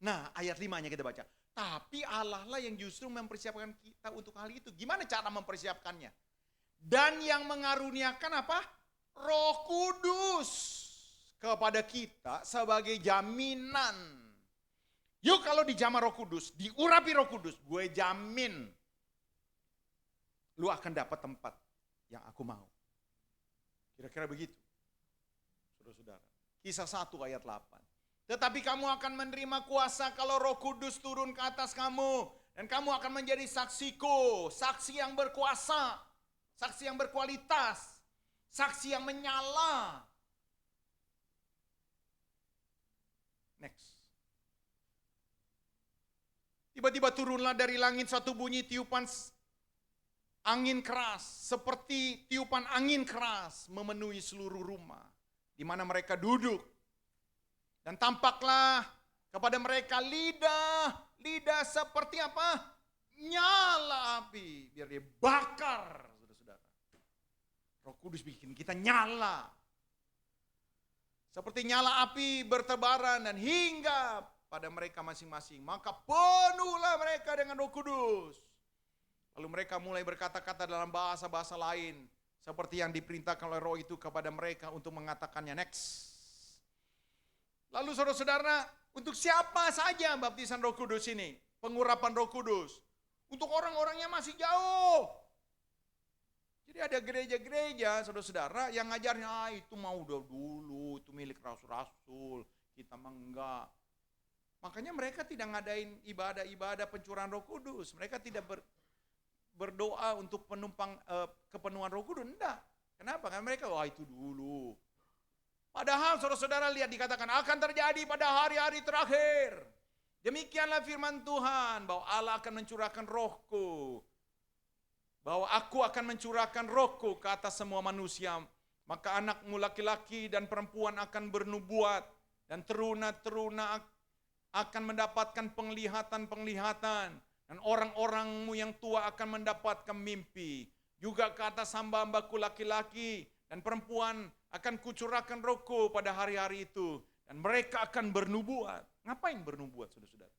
Nah ayat 5-nya kita baca. Tapi Allah lah yang justru mempersiapkan kita untuk hal itu. Gimana cara mempersiapkannya? Dan yang mengaruniakan apa? Roh Kudus kepada kita sebagai jaminan. Yuk kalau dijamah Roh Kudus, diurapi Roh Kudus, gue jamin lu akan dapat tempat yang aku mau. Kira-kira begitu. Saudara-saudara. Kisah 1 ayat 8. Tetapi kamu akan menerima kuasa kalau Roh Kudus turun ke atas kamu. Dan kamu akan menjadi saksiku, saksi yang berkuasa, saksi yang berkualitas, saksi yang menyala. Next. Tiba-tiba turunlah dari langit satu bunyi tiupan angin keras, seperti tiupan angin keras memenuhi seluruh rumah di mana mereka duduk. Dan tampaklah kepada mereka lidah seperti apa? Nyala api, biar dia bakar, saudara-saudara. Roh Kudus bikin kita nyala. Seperti nyala api bertebaran dan hingga pada mereka masing-masing. Maka penuhlah mereka dengan Roh Kudus. Lalu mereka mulai berkata-kata dalam bahasa-bahasa lain. Seperti yang diperintahkan oleh Roh itu kepada mereka untuk mengatakannya. Next. Lalu saudara-saudara, untuk siapa saja baptisan Roh Kudus ini? Pengurapan Roh Kudus. Untuk orang-orang yang masih jauh. Jadi ada gereja-gereja, saudara-saudara, yang ngajarnya, itu mau dulu, itu milik rasul-rasul, kita mah enggak. Makanya mereka tidak ngadain ibadah-ibadah pencurahan Roh Kudus. Mereka tidak berdoa untuk penumpang kepenuhan Roh Kudus, enggak. Kenapa? Karena mereka, itu dulu. Padahal saudara-saudara lihat dikatakan akan terjadi pada hari-hari terakhir. Demikianlah firman Tuhan, bahwa Allah akan mencurahkan Rohku. Bahwa aku akan mencurahkan Rohku ke atas semua manusia. Maka anakmu laki-laki dan perempuan akan bernubuat. Dan teruna-teruna akan mendapatkan penglihatan-penglihatan. Dan orang-orangmu yang tua akan mendapatkan mimpi. Juga ke atas hamba-hambaku laki-laki dan perempuan akan kucurahkan Rohku pada hari-hari itu. Dan mereka akan bernubuat. Ngapain bernubuat, saudara-saudara?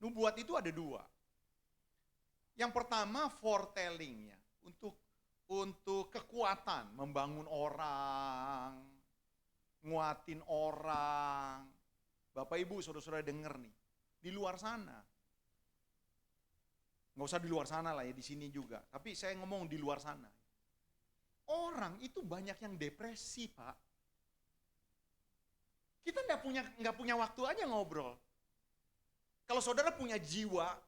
Nubuat itu ada dua. Yang pertama foretellingnya. Untuk kekuatan, membangun orang, nguatin orang. Bapak Ibu, saudara-saudara dengar nih. Di luar sana. Nggak usah di luar sana lah ya, di sini juga. Tapi saya ngomong di luar sana. Orang itu banyak yang depresi, Pak. Kita nggak punya waktu aja ngobrol. Kalau saudara punya jiwa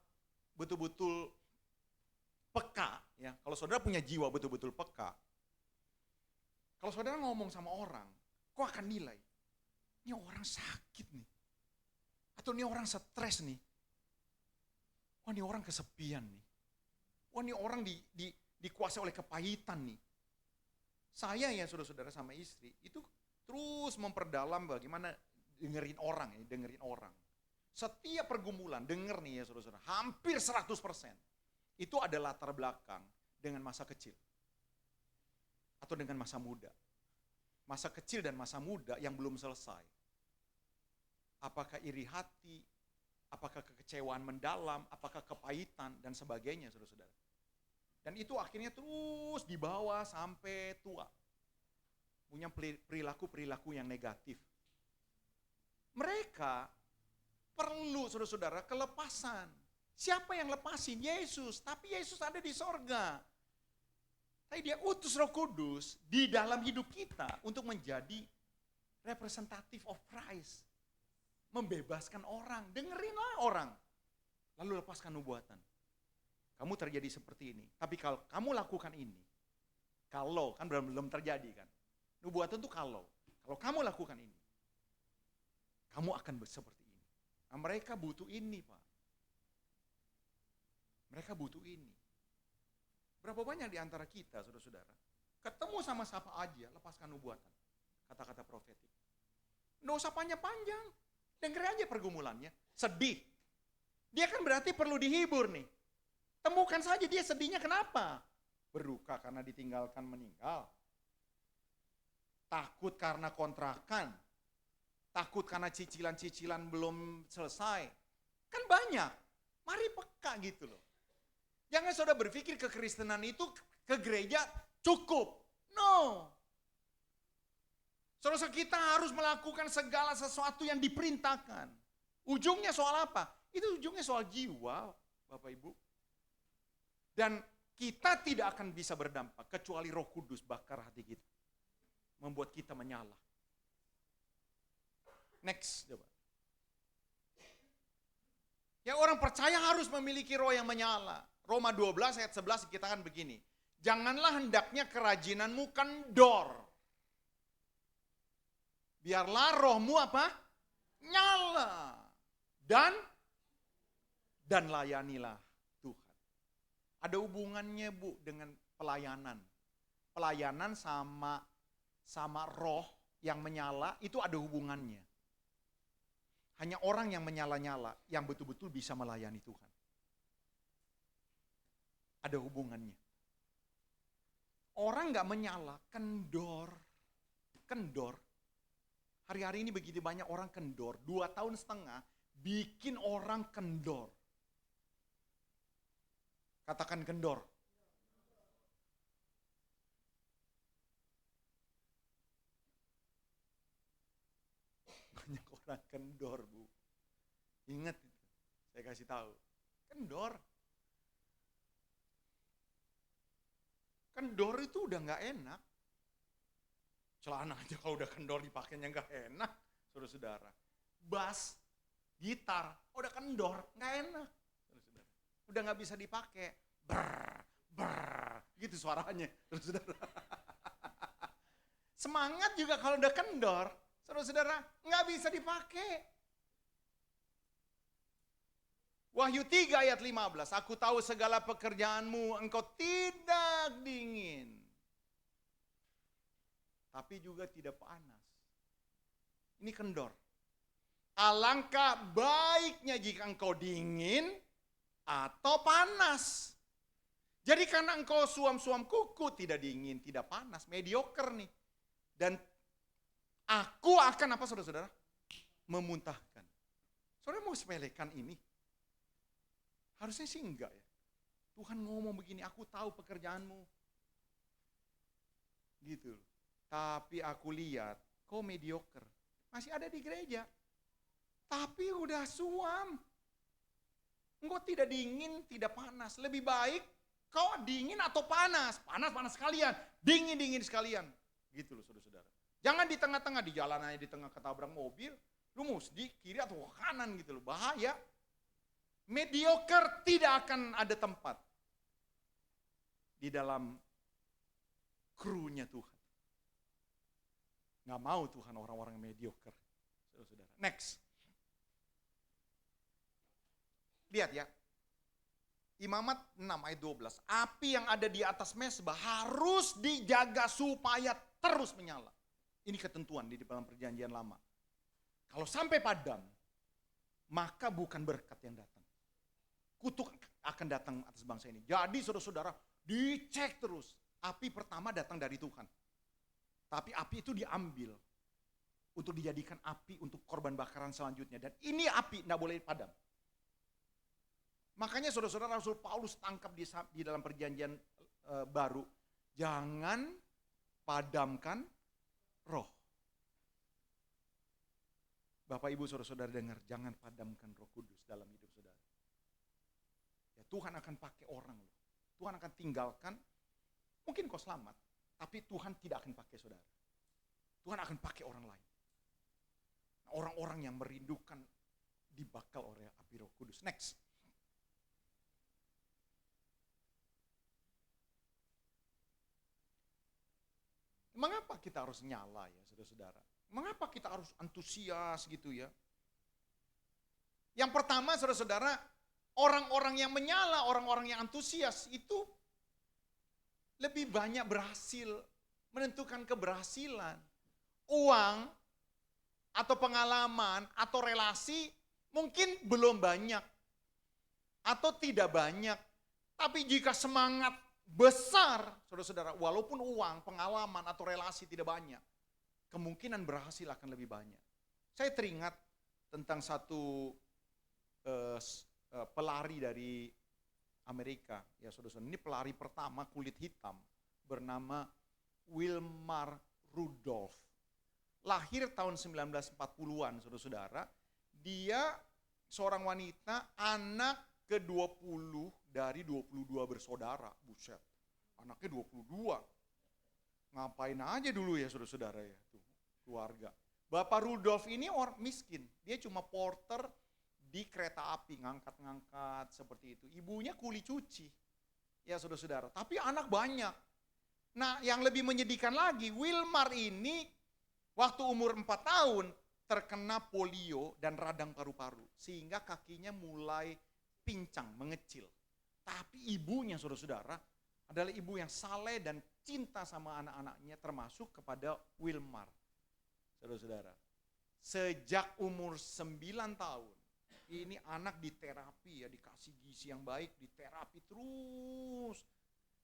betul-betul peka, ya. Kalau saudara punya jiwa betul-betul peka, kalau saudara ngomong sama orang, kok akan nilai, ini orang sakit nih, atau ini orang stres nih, wah ini orang kesepian nih, wah ini orang dikuasai oleh kepahitan nih. Saya ya saudara-saudara sama istri itu terus memperdalam bagaimana dengerin orang. Setiap pergumulan, denger nih ya saudara-saudara, hampir 100% itu ada latar belakang dengan masa kecil. Atau dengan masa muda. Masa kecil dan masa muda yang belum selesai. Apakah iri hati, apakah kekecewaan mendalam, apakah kepahitan, dan sebagainya saudara-saudara. Dan itu akhirnya terus dibawa sampai tua. Punya perilaku-perilaku yang negatif. Mereka perlu saudara-saudara kelepasan. Siapa yang lepasin? Yesus. Tapi Yesus ada di sorga. Tapi dia utus Roh Kudus di dalam hidup kita untuk menjadi representative of Christ. Membebaskan orang. Dengerinlah orang. Lalu lepaskan nubuatan. Kamu terjadi seperti ini. Tapi kalau kamu lakukan ini. Kalau, kan belum terjadi kan. Nubuatan itu kalau kamu lakukan ini, kamu akan seperti ini. Nah, mereka butuh ini, Pak. Mereka butuh ini. Berapa banyak di antara kita, saudara-saudara, ketemu sama siapa aja, lepaskan nubuatan. Kata-kata profetik. Nggak usah panjang-panjang. Dengar aja pergumulannya. Sedih. Dia kan berarti perlu dihibur nih. Temukan saja dia sedihnya kenapa. Berduka karena ditinggalkan meninggal. Takut karena kontrakan, takut karena cicilan-cicilan belum selesai. Kan banyak, mari peka gitu loh. Jangan saudara berpikir kekristenan itu ke gereja cukup. No. Saudara, kita harus melakukan segala sesuatu yang diperintahkan. Ujungnya soal apa? Itu ujungnya soal jiwa, Bapak Ibu. Dan kita tidak akan bisa berdampak kecuali Roh Kudus bakar hati kita. Membuat kita menyala. Next, coba. Ya, orang percaya harus memiliki roh yang menyala. Roma 12 ayat 11 dikatakan begini. Janganlah hendaknya kerajinanmu kendor. Biarlah rohmu apa? Nyala. Dan layanilah Tuhan. Ada hubungannya, Bu, dengan pelayanan. Pelayanan sama roh yang menyala itu ada hubungannya. Hanya orang yang menyala-nyala yang betul-betul bisa melayani Tuhan. Ada hubungannya. Orang gak menyala, kendor. Hari-hari ini begitu banyak orang kendor. 2,5 tahun bikin orang kendor. Katakan kendor. Banyak orang kendor, Bu. Ingat itu. Saya kasih tahu. Kendor. Kendor itu udah gak enak. Celana aja kalau udah kendor dipakainya gak enak, saudara-saudara. Bass, gitar, udah kendor, gak enak, saudara-saudara. Udah gak bisa dipakai. Brr, gitu suaranya, saudara-saudara. Semangat juga kalau udah kendor, saudara-saudara, gak bisa dipakai. Wahyu 3 ayat 15, aku tahu segala pekerjaanmu, engkau tidak dingin, tapi juga tidak panas. Ini kendor. Alangkah baiknya jika engkau dingin atau panas. Jadi karena engkau suam-suam kuku, tidak dingin, tidak panas, mediocre nih. Dan aku akan apa, saudara-saudara? Memuntahkan. Saudara mau sepelekan ini? Harusnya sih enggak ya. Tuhan ngomong begini, aku tahu pekerjaanmu. Gitu. Tapi aku lihat, kau mediocre. Masih ada di gereja. Tapi udah suam. Engkau tidak dingin, tidak panas. Lebih baik kau dingin atau panas. Panas-panas sekalian. Dingin-dingin sekalian. Gitu loh, saudara-saudara. Jangan di tengah-tengah, di jalan aja, di tengah ketabrak mobil. Lu mesti di kiri atau kanan gitu loh. Bahaya. Mediocre tidak akan ada tempat di dalam krunya Tuhan. Nggak mau Tuhan orang-orang mediocre. Saudara-saudara. Next. Lihat ya. Imamat 6 ayat 12. Api yang ada di atas mezbah harus dijaga supaya terus menyala. Ini ketentuan di dalam perjanjian lama. Kalau sampai padam, maka bukan berkat yang datang. Kutuk akan datang atas bangsa ini. Jadi saudara-saudara, dicek terus. Api pertama datang dari Tuhan. Tapi api itu diambil untuk dijadikan api untuk korban bakaran selanjutnya. Dan ini api tidak boleh padam. Makanya saudara-saudara, Rasul Paulus tangkap di dalam perjanjian baru. Jangan padamkan roh. Bapak Ibu saudara-saudara dengar, jangan padamkan Roh Kudus dalam hidup saudara. Ya, Tuhan akan pakai orang loh. Tuhan akan tinggalkan, mungkin kau selamat, tapi Tuhan tidak akan pakai saudara. Tuhan akan pakai orang lain. Nah, orang-orang yang merindukan dibakal oleh api Roh Kudus. Next. Mengapa kita harus nyala ya saudara-saudara? Mengapa kita harus antusias gitu ya? Yang pertama saudara-saudara, orang-orang yang menyala, orang-orang yang antusias itu lebih banyak berhasil menentukan keberhasilan. Uang atau pengalaman atau relasi mungkin belum banyak atau tidak banyak. Tapi jika semangat besar, saudara-saudara, walaupun uang, pengalaman atau relasi tidak banyak, kemungkinan berhasil akan lebih banyak. Saya teringat tentang satu pelari dari Amerika, ya saudara-saudara. Ini pelari pertama kulit hitam bernama Wilmar Rudolph. Lahir tahun 1940-an, saudara-saudara. Dia seorang wanita, anak ke-20 dari 22 bersaudara. Buset, anaknya 22. Ngapain aja dulu ya saudara-saudara ya, tuh, keluarga. Bapak Rudolph ini orang miskin, dia cuma porter di kereta api, ngangkat-ngangkat seperti itu. Ibunya kuli cuci, ya saudara-saudara. Tapi anak banyak. Nah yang lebih menyedihkan lagi, Wilmar ini waktu umur 4 tahun terkena polio dan radang paru-paru. Sehingga kakinya mulai pincang, mengecil. Tapi ibunya saudara-saudara adalah ibu yang saleh dan cinta sama anak-anaknya termasuk kepada Wilmar. Saudara-saudara, sejak umur 9 tahun, ini anak diterapi ya, dikasih gizi yang baik, diterapi terus.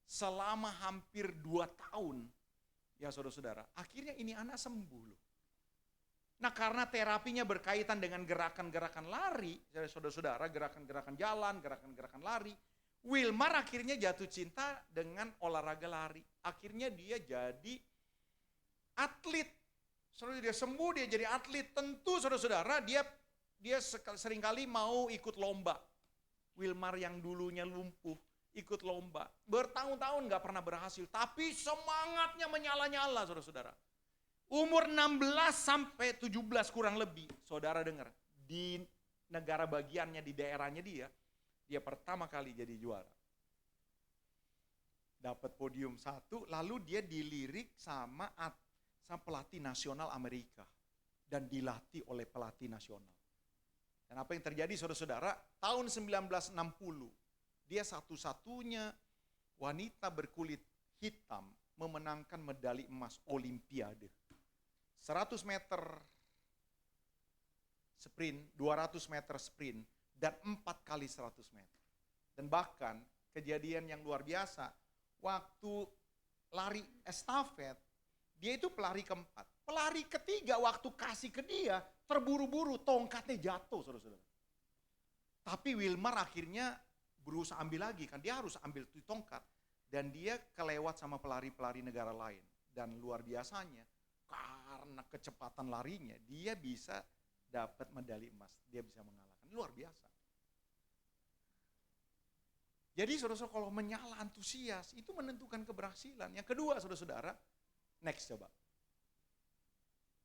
Selama hampir 2 tahun, ya saudara-saudara, akhirnya ini anak sembuh loh. Nah karena terapinya berkaitan dengan gerakan-gerakan lari, saudara-saudara, gerakan-gerakan jalan, gerakan-gerakan lari, Wilmar akhirnya jatuh cinta dengan olahraga lari. Akhirnya dia jadi atlet. Saudara, dia sembuh, dia jadi atlet. Tentu saudara-saudara, dia seringkali mau ikut lomba. Wilmar yang dulunya lumpuh, ikut lomba. Bertahun-tahun gak pernah berhasil, tapi semangatnya menyala-nyala saudara-saudara. Umur 16 sampai 17 kurang lebih, saudara dengar, di negara bagiannya, di daerahnya dia pertama kali jadi juara. Dapat podium 1, lalu dia dilirik sama pelatih nasional Amerika. Dan dilatih oleh pelatih nasional. Dan apa yang terjadi saudara-saudara, tahun 1960, dia satu-satunya wanita berkulit hitam memenangkan medali emas Olimpiade. 100 meter sprint, 200 meter sprint, dan 4 kali 100 meter. Dan bahkan kejadian yang luar biasa, waktu lari estafet, dia itu pelari keempat. Pelari ketiga waktu kasih ke dia, terburu-buru tongkatnya jatuh saudara-saudara. Tapi Wilmar akhirnya berusaha ambil lagi, kan dia harus ambil tongkat. Dan dia kelewat sama pelari-pelari negara lain. Dan luar biasanya, karena kecepatan larinya, dia bisa dapat medali emas. Dia bisa mengalahkan, luar biasa. Jadi saudara-saudara kalau menyala antusias itu menentukan keberhasilan. Yang kedua saudara-saudara, next coba.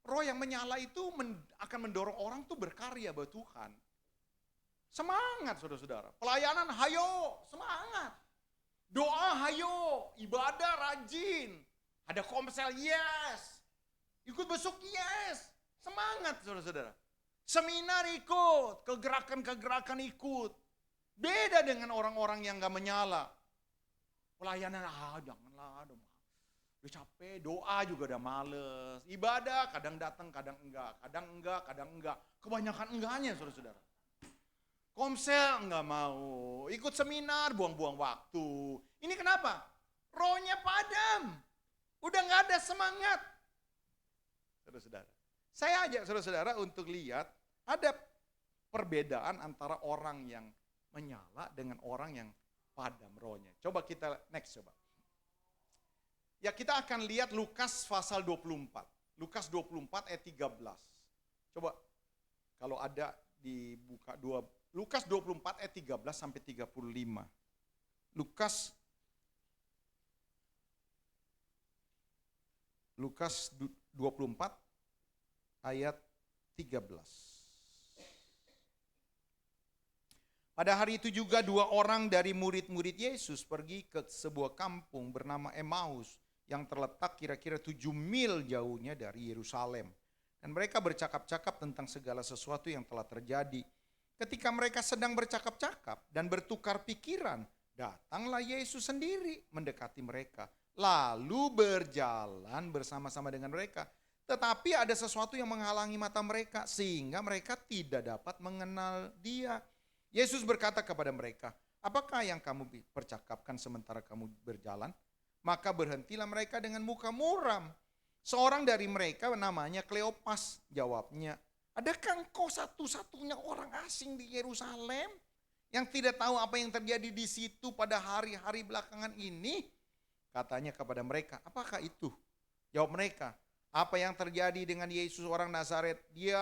Roh yang menyala itu akan mendorong orang tuh berkarya buat Tuhan. Semangat saudara-saudara. Pelayanan hayo, semangat. Doa hayo, ibadah rajin. Ada komsel yes. Ikut besok yes. Semangat saudara-saudara. Seminar ikut, kegerakan-kegerakan ikut. Beda dengan orang-orang yang gak menyala. Pelayanan, janganlah, udah capek, doa juga udah males. Ibadah kadang datang, kadang enggak. Kadang enggak, kadang enggak. Kebanyakan enggaknya saudara-saudara. Komsel enggak mau, ikut seminar buang-buang waktu. Ini kenapa? Rohnya padam. Udah gak ada semangat. Saudara-saudara. Saya ajak saudara-saudara untuk lihat ada perbedaan antara orang yang menyala dengan orang yang padam rohnya. Coba kita next coba. Ya kita akan lihat Lukas pasal 24. Lukas 24 ayat 13. Coba kalau ada dibuka Lukas 24 ayat 13 sampai 35. Lukas 24 ayat 13. Pada hari itu juga 2 orang dari murid-murid Yesus pergi ke sebuah kampung bernama Emmaus yang terletak kira-kira 7 mil jauhnya dari Yerusalem. Dan mereka bercakap-cakap tentang segala sesuatu yang telah terjadi. Ketika mereka sedang bercakap-cakap dan bertukar pikiran, datanglah Yesus sendiri mendekati mereka. Lalu berjalan bersama-sama dengan mereka. Tetapi ada sesuatu yang menghalangi mata mereka sehingga mereka tidak dapat mengenal dia. Yesus berkata kepada mereka, apakah yang kamu percakapkan sementara kamu berjalan? Maka berhentilah mereka dengan muka muram. Seorang dari mereka namanya Kleopas, jawabnya, adakah engkau satu-satunya orang asing di Yerusalem yang tidak tahu apa yang terjadi di situ pada hari-hari belakangan ini? Katanya kepada mereka, apakah itu? Jawab mereka, apa yang terjadi dengan Yesus orang Nazaret? Dia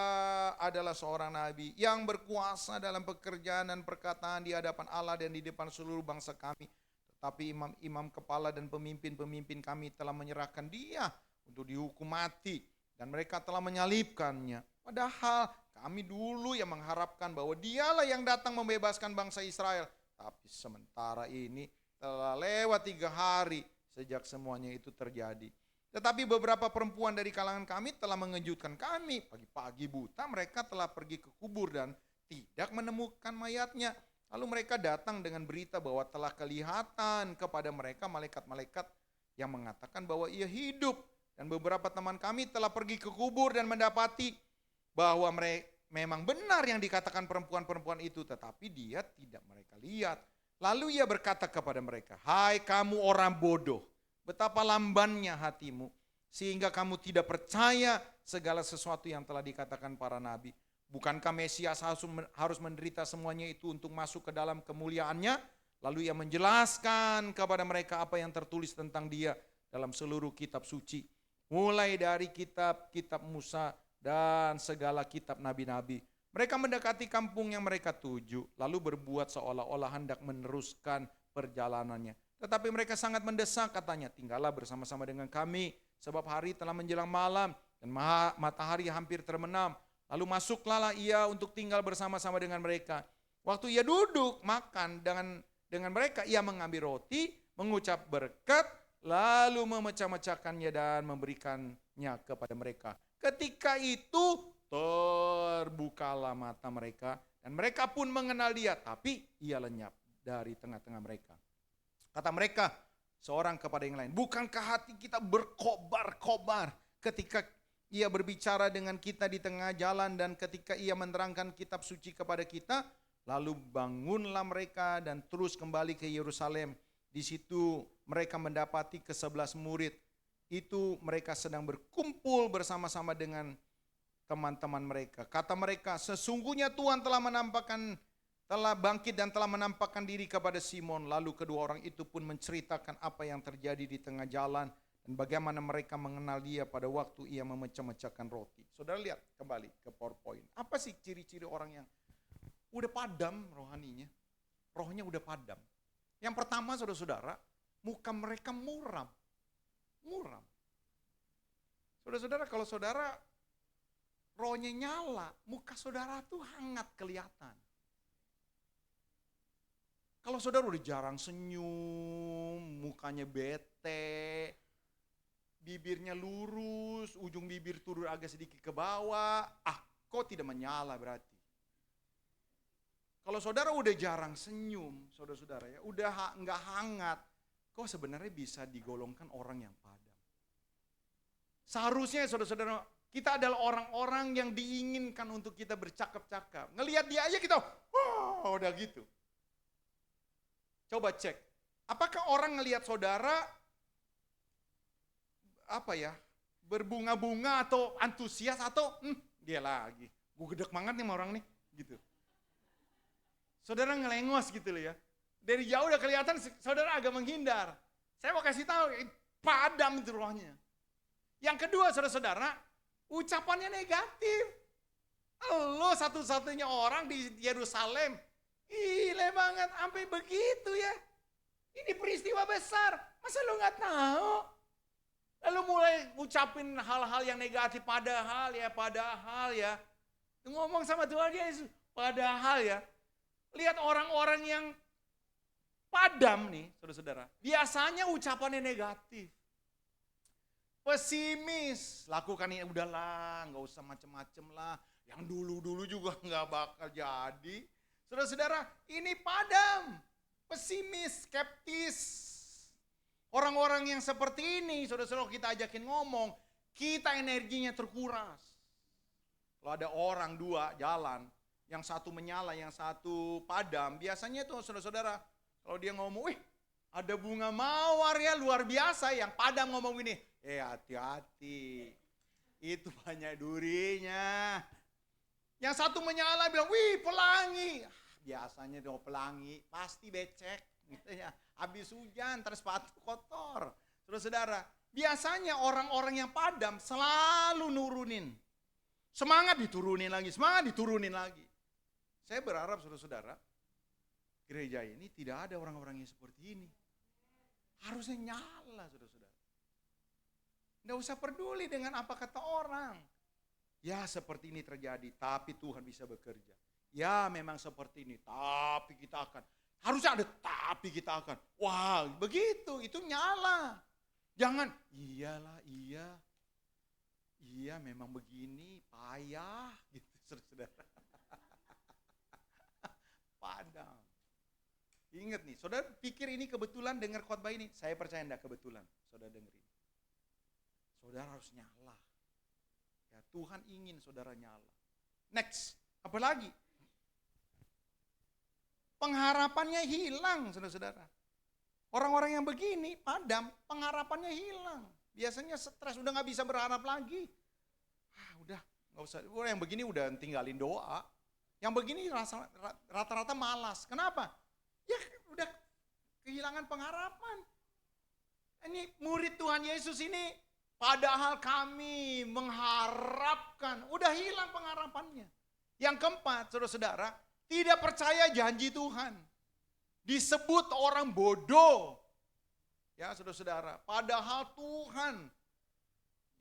adalah seorang nabi yang berkuasa dalam pekerjaan dan perkataan di hadapan Allah dan di depan seluruh bangsa kami. Tetapi imam-imam kepala dan pemimpin-pemimpin kami telah menyerahkan dia untuk dihukum mati. Dan mereka telah menyalibkannya. Padahal kami dulu yang mengharapkan bahwa dialah yang datang membebaskan bangsa Israel. Tapi sementara ini telah lewat 3 hari sejak semuanya itu terjadi. Tetapi beberapa perempuan dari kalangan kami telah mengejutkan kami. Pagi-pagi buta mereka telah pergi ke kubur dan tidak menemukan mayatnya. Lalu mereka datang dengan berita bahwa telah kelihatan kepada mereka malaikat-malaikat yang mengatakan bahwa ia hidup. Dan beberapa teman kami telah pergi ke kubur dan mendapati bahwa memang benar yang dikatakan perempuan-perempuan itu, tetapi dia tidak mereka lihat. Lalu ia berkata kepada mereka, hai kamu orang bodoh, betapa lambannya hatimu, sehingga kamu tidak percaya segala sesuatu yang telah dikatakan para nabi. Bukankah Mesias harus menderita semuanya itu untuk masuk ke dalam kemuliaannya? Lalu ia menjelaskan kepada mereka apa yang tertulis tentang dia dalam seluruh kitab suci. Mulai dari kitab-kitab Musa dan segala kitab nabi-nabi. Mereka mendekati kampung yang mereka tuju, lalu berbuat seolah-olah hendak meneruskan perjalanannya. Tetapi mereka sangat mendesak, katanya, tinggallah bersama-sama dengan kami, sebab hari telah menjelang malam dan matahari hampir terbenam. Lalu masuklah ia untuk tinggal bersama-sama dengan mereka. Waktu ia duduk makan dengan mereka, ia mengambil roti, mengucap berkat, lalu memecah-mecahkannya dan memberikannya kepada mereka. Ketika itu terbukalah mata mereka dan mereka pun mengenal dia, tapi ia lenyap dari tengah-tengah mereka. Kata mereka seorang kepada yang lain, bukankah hati kita berkobar-kobar ketika ia berbicara dengan kita di tengah jalan dan ketika ia menerangkan kitab suci kepada kita? Lalu bangunlah mereka dan terus kembali ke Yerusalem. Di situ mereka mendapati ke-11 murid. Itu mereka sedang berkumpul bersama-sama dengan teman-teman mereka. Kata mereka, sesungguhnya Tuhan telah bangkit dan telah menampakkan diri kepada Simon. Lalu kedua orang itu pun menceritakan apa yang terjadi di tengah jalan dan bagaimana mereka mengenal dia pada waktu ia memecah-mecahkan roti. Saudara lihat kembali ke PowerPoint. Apa sih ciri-ciri orang yang udah padam rohaninya? Rohnya udah padam. Yang pertama saudara-saudara, muka mereka muram. Muram. Saudara-saudara, kalau saudara rohnya nyala, muka saudara tuh hangat kelihatan. Kalau saudara udah jarang senyum, mukanya bete, bibirnya lurus, ujung bibir turun agak sedikit ke bawah, kok tidak menyala berarti. Kalau saudara udah jarang senyum, saudara-saudara ya, udah nggak hangat, kok sebenarnya bisa digolongkan orang yang padam. Seharusnya saudara-saudara, kita adalah orang-orang yang diinginkan untuk kita bercakap-cakap. Ngelihat dia aja kita, udah gitu. Coba cek, apakah orang ngelihat saudara berbunga-bunga atau antusias atau dia lagi, gue gedek banget nih sama orang nih, gitu. Saudara ngelengos gitu loh ya. Dari jauh udah kelihatan saudara agak menghindar. Saya mau kasih tahu, padam itu rohnya. Yang kedua saudara-saudara, ucapannya negatif. Lo satu-satunya orang di Yerusalem, gile banget, sampai begitu ya. Ini peristiwa besar, masa lo gak tahu? Lalu mulai ucapin hal-hal yang negatif, padahal ya. Ngomong sama Tuhan Yesus, padahal ya. Lihat orang-orang yang padam nih, saudara-saudara. Biasanya ucapannya negatif. Pesimis, lakukan ini udahlah, nggak usah macem-macem lah. Yang dulu-dulu juga nggak bakal jadi. Saudara-saudara, ini padam, pesimis, skeptis. Orang-orang yang seperti ini, saudara-saudara kita ajakin ngomong, kita energinya terkuras. Kalau ada orang dua jalan, yang satu menyala, yang satu padam, biasanya tuh saudara-saudara, kalau dia ngomong, wih ada bunga mawar ya luar biasa, yang padam ngomong gini, hati-hati, itu banyak durinya. Yang satu menyala bilang, wih pelangi, biasanya dong pelangi, pasti becek. Misalnya, habis hujan, terus sepatu kotor. Saudara-saudara, biasanya orang-orang yang padam selalu nurunin. Semangat diturunin lagi, semangat diturunin lagi. Saya berharap saudara-saudara, gereja ini tidak ada orang-orang yang seperti ini. Harusnya nyala saudara-saudara. Tidak usah peduli dengan apa kata orang. Ya seperti ini terjadi, tapi Tuhan bisa bekerja. Ya memang seperti ini, tapi kita akan. Harusnya ada tapi kita akan. Wah begitu, itu nyala. Jangan, iyalah iya. Iya memang begini, payah. Gitu saudara. Padam. Ingat nih, saudara pikir ini kebetulan dengar khotbah ini. Saya percaya enggak kebetulan, saudara dengerin. Saudara harus nyala. Ya, Tuhan ingin saudara nyala. Next, apa lagi? Pengharapannya hilang, saudara-saudara. Orang-orang yang begini, padam, pengharapannya hilang. Biasanya stres, udah gak bisa berharap lagi. Udah, gak usah. Yang begini udah tinggalin doa. Yang begini rata-rata malas. Kenapa? Ya udah kehilangan pengharapan. Ini murid Tuhan Yesus ini, padahal kami mengharapkan, udah hilang pengharapannya. Yang keempat, saudara-saudara, tidak percaya janji Tuhan. Disebut orang bodoh. Ya saudara-saudara, padahal Tuhan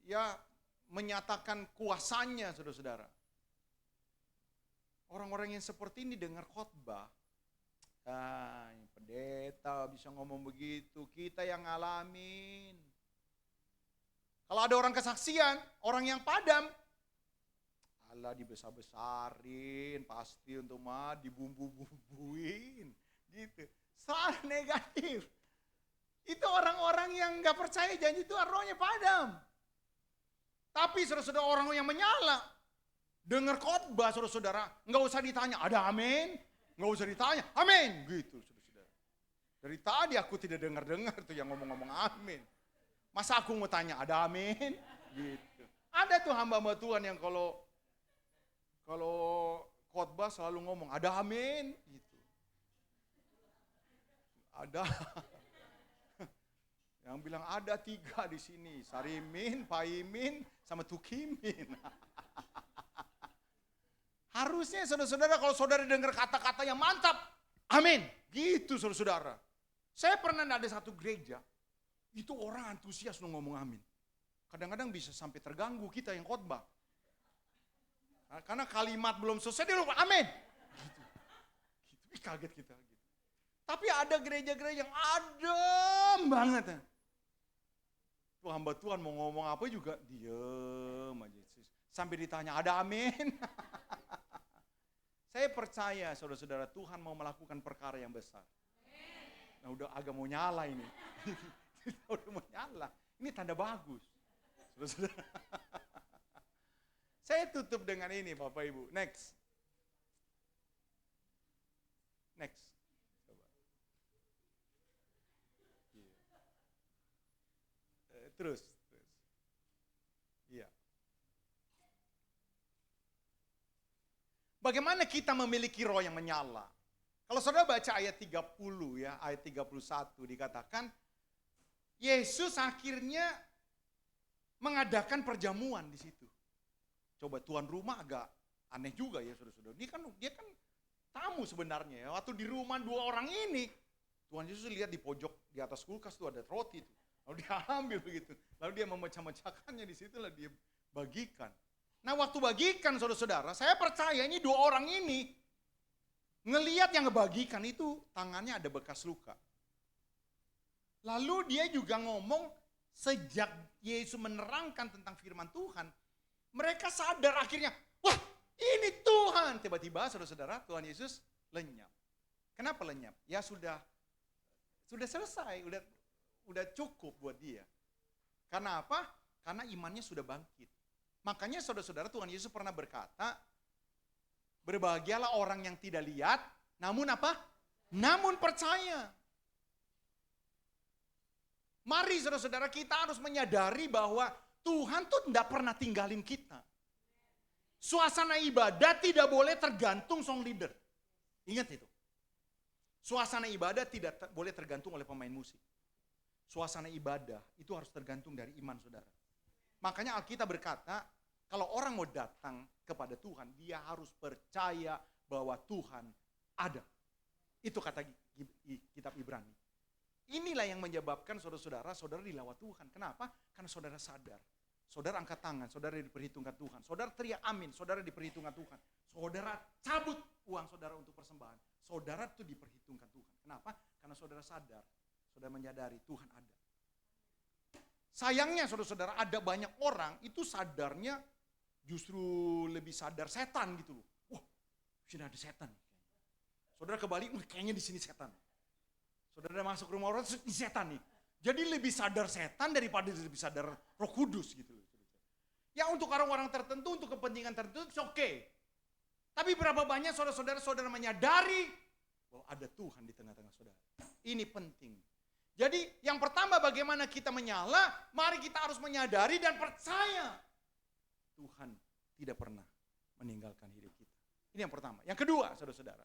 ya menyatakan kuasanya saudara-saudara. Orang-orang yang seperti ini dengar khotbah, pendeta bisa ngomong begitu, kita yang ngalamin. Kalau ada orang kesaksian, orang yang padam, Allah dibesar-besarin, pasti untuk dibumbu-bumbuin, gitu. Salah negatif. Itu orang-orang yang gak percaya janji Tuhan, rohnya padam. Tapi saudara-saudara orang yang menyala, dengar khotbah saudara-saudara, nggak usah ditanya, ada amin? Nggak usah ditanya, amin. Gitu saudara-saudara. Dari tadi aku tidak dengar-dengar tuh yang ngomong-ngomong amin. Masa aku mau tanya, ada amin? Gitu. Ada tuh hamba-hamba Tuhan yang kalau khotbah selalu ngomong, ada amin? Gitu. Ada. Yang bilang ada 3 di sini, Sarimin, Paimin, sama Tukimin. Harusnya saudara-saudara kalau saudara dengar kata-kata yang mantap, amin. Gitu saudara-saudara. Saya pernah ada satu gereja, itu orang antusias ngomong amin. Kadang-kadang bisa sampai terganggu kita yang khotbah. Karena kalimat belum selesai dia lupa amin. Gitu. Kaget kita. Gitu. Tapi ada gereja-gereja yang adem banget. Tuh hamba Tuhan mau ngomong apa juga diem aja. Sampai ditanya ada amin. Saya percaya saudara-saudara Tuhan mau melakukan perkara yang besar. Nah udah agak mau nyala ini. Udah mau nyala. Ini tanda bagus. Saudara-saudara. Saya tutup dengan ini Bapak Ibu. Next. Coba. Terus. Iya. Bagaimana kita memiliki roh yang menyala? Kalau saudara baca ayat 30 ya, ayat 31 dikatakan, Yesus akhirnya mengadakan perjamuan di situ. Coba tuan rumah agak aneh juga ya saudara-saudara. Dia kan tamu sebenarnya ya. Waktu di rumah 2 orang ini, Tuhan Yesus lihat di pojok, di atas kulkas tuh ada roti tuh. Lalu dia ambil begitu. Lalu dia memecah-mecahkannya di situlah dia bagikan. Nah waktu bagikan saudara-saudara, saya percaya ini 2 orang ini ngelihat yang ngebagikan itu tangannya ada bekas luka. Lalu dia juga ngomong sejak Yesus menerangkan tentang firman Tuhan, mereka sadar akhirnya, wah ini Tuhan. Tiba-tiba saudara-saudara Tuhan Yesus lenyap. Kenapa lenyap? Ya sudah selesai, udah cukup buat dia. Karena apa? Karena imannya sudah bangkit. Makanya saudara-saudara Tuhan Yesus pernah berkata, berbahagialah orang yang tidak lihat, namun apa? Namun percaya. Mari saudara-saudara kita harus menyadari bahwa Tuhan tuh tidak pernah tinggalin kita. Suasana ibadah tidak boleh tergantung song leader. Ingat itu. Suasana ibadah tidak boleh tergantung oleh pemain musik. Suasana ibadah itu harus tergantung dari iman saudara. Makanya Alkitab berkata, kalau orang mau datang kepada Tuhan, dia harus percaya bahwa Tuhan ada. Itu kata kitab Ibrani. Inilah yang menyebabkan saudara-saudara dilawat Tuhan. Kenapa? Karena saudara sadar. Saudara angkat tangan, saudara diperhitungkan Tuhan. Saudara teriak amin, saudara diperhitungkan Tuhan. Saudara cabut uang saudara untuk persembahan. Saudara itu diperhitungkan Tuhan. Kenapa? Karena saudara sadar, saudara menyadari Tuhan ada. Sayangnya saudara-saudara ada banyak orang itu sadarnya justru lebih sadar setan gitu loh. Wah, sini ada setan. Saudara kebalik, kayaknya di sini setan. Saudara masuk rumah orang, ini setan nih. Jadi lebih sadar setan daripada lebih sadar Roh Kudus gitu loh. Ya untuk orang-orang tertentu, untuk kepentingan tertentu, it's okay. Tapi berapa banyak saudara-saudara menyadari bahwa ada Tuhan di tengah-tengah saudara. Ini penting. Jadi yang pertama bagaimana kita menyala, mari kita harus menyadari dan percaya Tuhan tidak pernah meninggalkan hidup kita. Ini yang pertama. Yang kedua, saudara-saudara.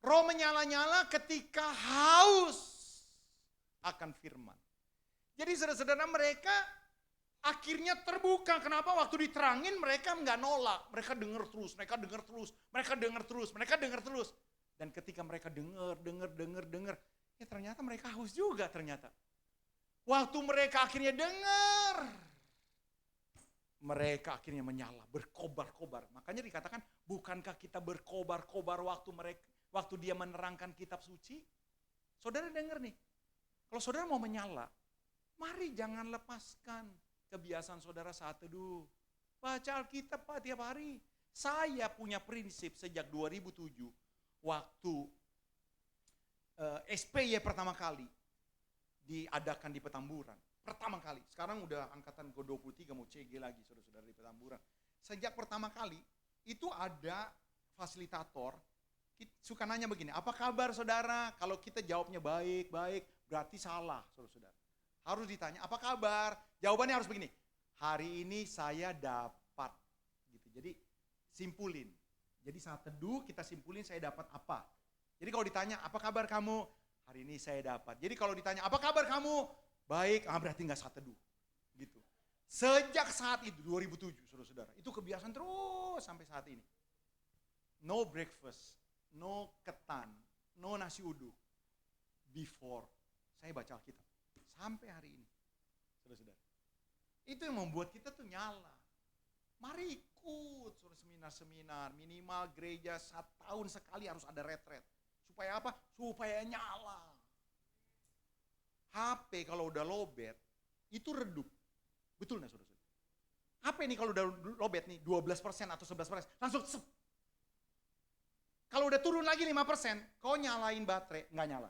Roh menyala-nyala ketika haus akan firman. Jadi saudara-saudara mereka akhirnya terbuka. Kenapa? Waktu diterangin mereka nggak nolak. Mereka dengar terus, mereka dengar terus, mereka dengar terus, mereka dengar terus. Dan ketika mereka dengar, ya ternyata mereka haus juga ternyata. Waktu mereka akhirnya dengar, mereka akhirnya menyala, berkobar-kobar. Makanya dikatakan, bukankah kita berkobar-kobar waktu dia menerangkan kitab suci? Saudara dengar nih, kalau saudara mau menyala, mari jangan lepaskan kebiasaan saudara saat teduh. Baca Alkitab Pak tiap hari. Saya punya prinsip sejak 2007, waktu SPY pertama kali diadakan di Petamburan. Pertama kali, sekarang udah angkatan ke-23 mau CG lagi saudara-saudara di Petamburan. Sejak pertama kali, itu ada fasilitator, suka nanya begini, apa kabar saudara? Kalau kita jawabnya baik, berarti salah saudara-saudara. Harus ditanya, apa kabar? Jawabannya harus begini, hari ini saya dapat. Gitu. Jadi simpulin. Jadi saat teduh kita simpulin saya dapat apa. Jadi kalau ditanya, apa kabar kamu? Hari ini saya dapat. Jadi kalau ditanya, apa kabar kamu? Baik, berarti nggak saat teduh. Gitu. Sejak saat itu, 2007 saudara-saudara, itu kebiasaan terus sampai saat ini. No breakfast, no ketan, no nasi uduk before saya baca Alkitab. Sampai hari ini, saudara-saudara. Itu yang membuat kita tuh nyala. Mari ikut seminar-seminar, minimal gereja 1 tahun sekali harus ada retret. Supaya apa? Supaya nyala. HP kalau udah lowbat, itu redup. Betul nggak saudara-saudara? HP ini kalau udah lowbat nih, 12% atau 11%, langsung sep. Kalau udah turun lagi 5%, kau nyalain baterai, nggak nyala.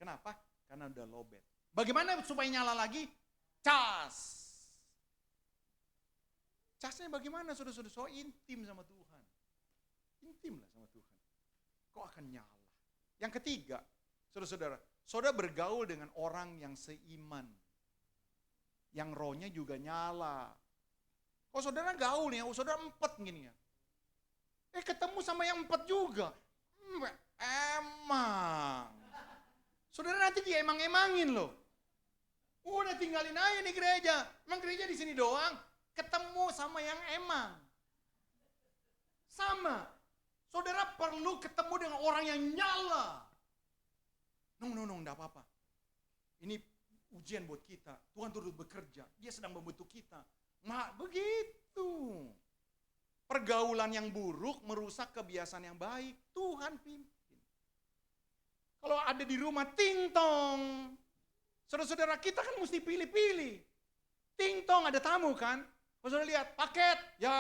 Kenapa? Karena udah lowbat. Bagaimana supaya nyala lagi? Cas. Casnya bagaimana saudara-saudara? So intim sama Tuhan. Intim lah sama Tuhan. Kau akan nyala. Yang ketiga, saudara-saudara, saudara bergaul dengan orang yang seiman. Yang rohnya juga nyala. Kalau saudara gaul nih, saudara 4 gini ya. Ketemu sama yang 4 juga. Emang. Saudara nanti dia emang-emangin loh. Udah tinggalin aja nih gereja. Emang gereja di sini doang. Ketemu sama yang emang. Sama. Saudara perlu ketemu dengan orang yang nyala. No, enggak apa-apa. Ini ujian buat kita. Tuhan turut bekerja. Dia sedang membentuk kita. Begitu. Pergaulan yang buruk merusak kebiasaan yang baik. Tuhan pimpin. Kalau ada di rumah ting-tong. Saudara-saudara kita kan mesti pilih-pilih. Ting-tong ada tamu kan. Kalau saudara lihat paket. Ya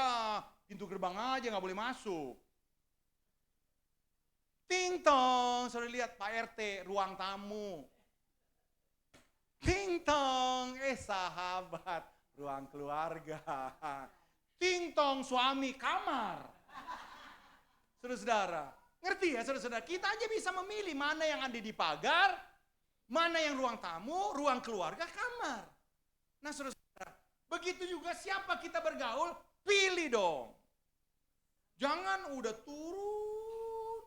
pintu gerbang aja gak boleh masuk. Ting-tong. Saudara lihat Pak RT ruang tamu. Ting-tong. Sahabat ruang keluarga. Ting-tong suami kamar. Saudara-saudara, ngerti ya saudara-saudara? Kita aja bisa memilih mana yang ada di pagar, mana yang ruang tamu, ruang keluarga, kamar. Nah saudara-saudara, begitu juga siapa kita bergaul, pilih dong. Jangan udah turun.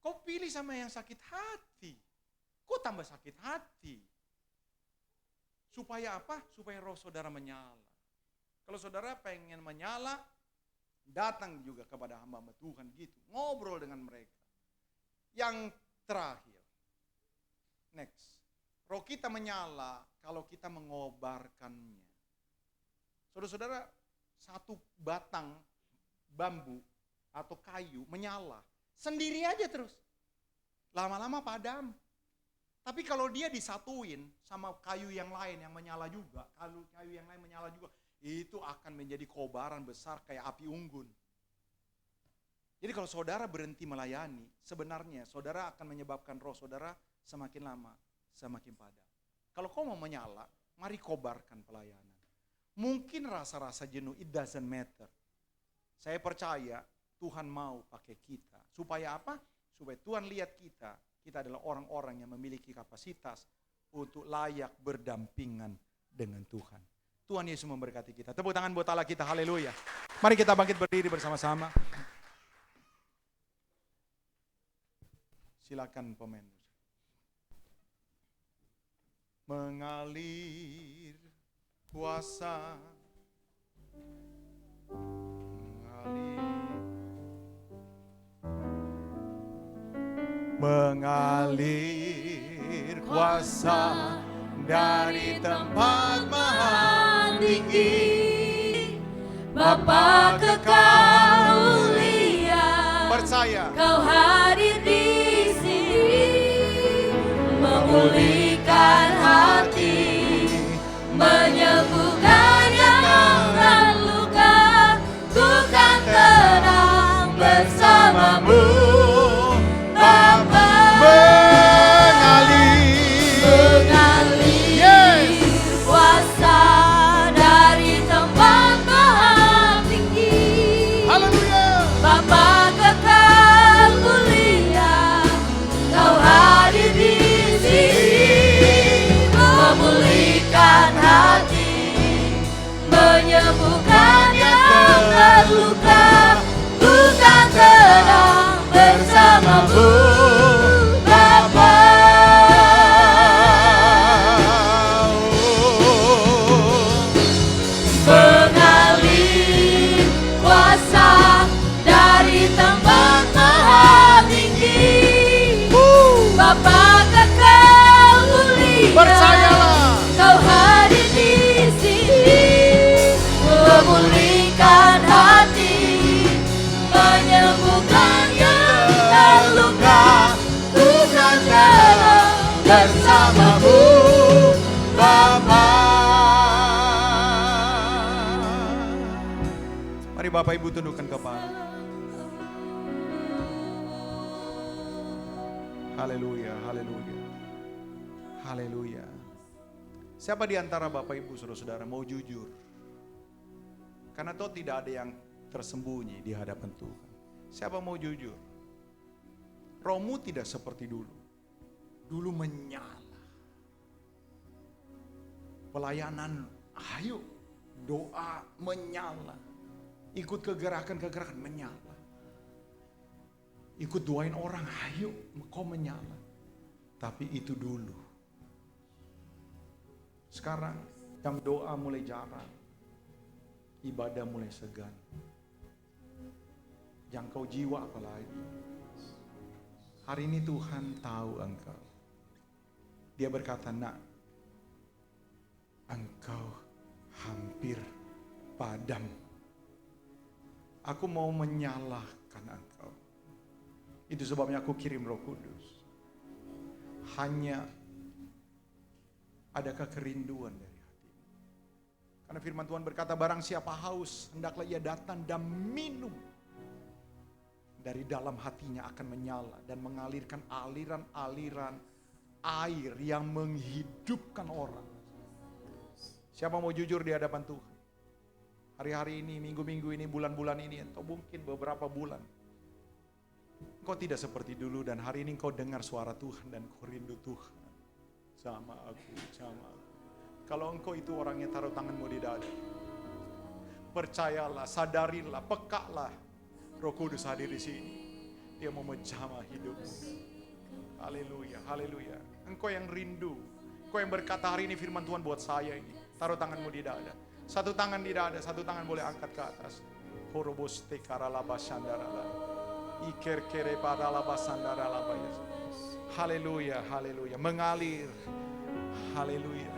Kau pilih sama yang sakit hati. Kau tambah sakit hati. Supaya apa? Supaya roh saudara menyala. Kalau saudara pengen menyala, datang juga kepada hamba-hamba Tuhan gitu. Ngobrol dengan mereka. Yang terakhir. Next. Roh kita menyala kalau kita mengobarkannya. Saudara-saudara, satu batang bambu atau kayu menyala. Sendiri aja terus. Lama-lama padam. Tapi kalau dia disatuin sama kayu yang lain yang menyala juga, kalau kayu yang lain menyala juga, itu akan menjadi kobaran besar kayak api unggun. Jadi kalau saudara berhenti melayani, sebenarnya saudara akan menyebabkan roh saudara semakin lama, semakin padam. Kalau kau mau menyala, mari kobarkan pelayanan. Mungkin rasa-rasa jenuh, it doesn't matter. Saya percaya Tuhan mau pakai kita. Supaya apa? Supaya Tuhan lihat kita adalah orang-orang yang memiliki kapasitas untuk layak berdampingan dengan Tuhan. Tuhan Yesus memberkati kita. Tepuk tangan buat Allah kita, haleluya. Mari kita bangkit berdiri bersama-sama. Silakan pemain. Mengalir kuasa, mengalir kuasa dari tempat maha tinggi, Bapa kekal mulia, percaya Kau hadir di sini, memulihkan hati, menyembuhkan yang luka, ku kan tenang bersamamu, Bapa. Mengalir kuasa dari tempat maha tinggi, haleluya. Bapa kekal mulia, Kau hadir di sini, memulihkan hati, menyembuhkan yang terluka, ku kan tenang bersamamu, Bapa. Mengalir kuasa dari tempat maha tinggi, Bapa kekal mulia, Percayalah. Kau hadir di sini, memulihkan hati, menyembuhkan yang terluka, ku kan tenang bersamamu, Bapa. Mari Bapak Ibu tundukkan kepala. Haleluya, haleluya. Haleluya. Siapa di antara Bapak Ibu saudara-saudara mau jujur? Karena toh tidak ada yang tersembunyi di hadapan Tuhan. Siapa mau jujur? Rohmu tidak seperti dulu. Dulu menyala. Pelayanan, ayo doa menyala. Ikut kegerakan-kegerakan menyala. Ikut doain orang, ayo kau menyala. Tapi itu dulu. Sekarang jam doa mulai jarang. Ibadah mulai segan. Jangkau jiwa apalagi. Hari ini Tuhan tahu engkau. Dia berkata, nak, engkau hampir padam. Aku mau menyalakan engkau. Itu sebabnya aku kirim Roh Kudus. Hanya adakah kerinduan dari hati? Karena firman Tuhan berkata, barang siapa haus, hendaklah ia datang dan minum. Dari dalam hatinya akan menyala dan mengalirkan aliran-aliran air yang menghidupkan orang. Siapa mau jujur di hadapan Tuhan? Hari-hari ini, minggu-minggu ini, bulan-bulan ini, atau mungkin beberapa bulan. Engkau tidak seperti dulu dan hari ini engkau dengar suara Tuhan dan kau rindu Tuhan. Sama aku, sama aku. Kalau engkau itu orangnya, taruh tanganmu di dada. Percayalah, sadarilah, pekalah. Roh Kudus hadir di sini. Dia mau menjamah hidupmu. Haleluya, haleluya. Engkau yang rindu, engkau yang berkata hari ini firman Tuhan buat saya ini. Taruh tanganmu di dada. Satu tangan di dada, satu tangan boleh angkat ke atas. Horobos tekaralaba sandarala. Iker kere paralaba sandarala bayas. Haleluya, haleluya. Mengalir. Haleluya.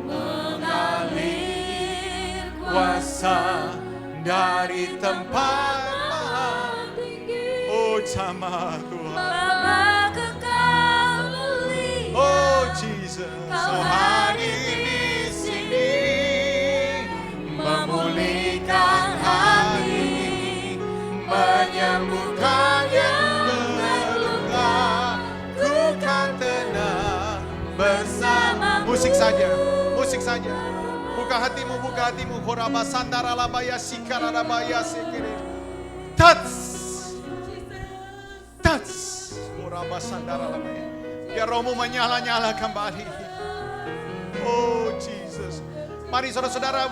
Mengalir kuasa dari tempat maha tinggi. Oh jamah Tuhan. Bapa kekal melihat. Oh Jesus. Kau hadir di sini, memulihkan hati, menyembuhkan yang terluka. Ku kan tenang bersama. Musik saja, musik saja. Buka hatimu. Koraba sandara labaya sikara labaya sekere. Touch. Koraba sandara labaya. Biar rohmu menyala-nyala kembali. Oh Jesus. Mari saudara-saudara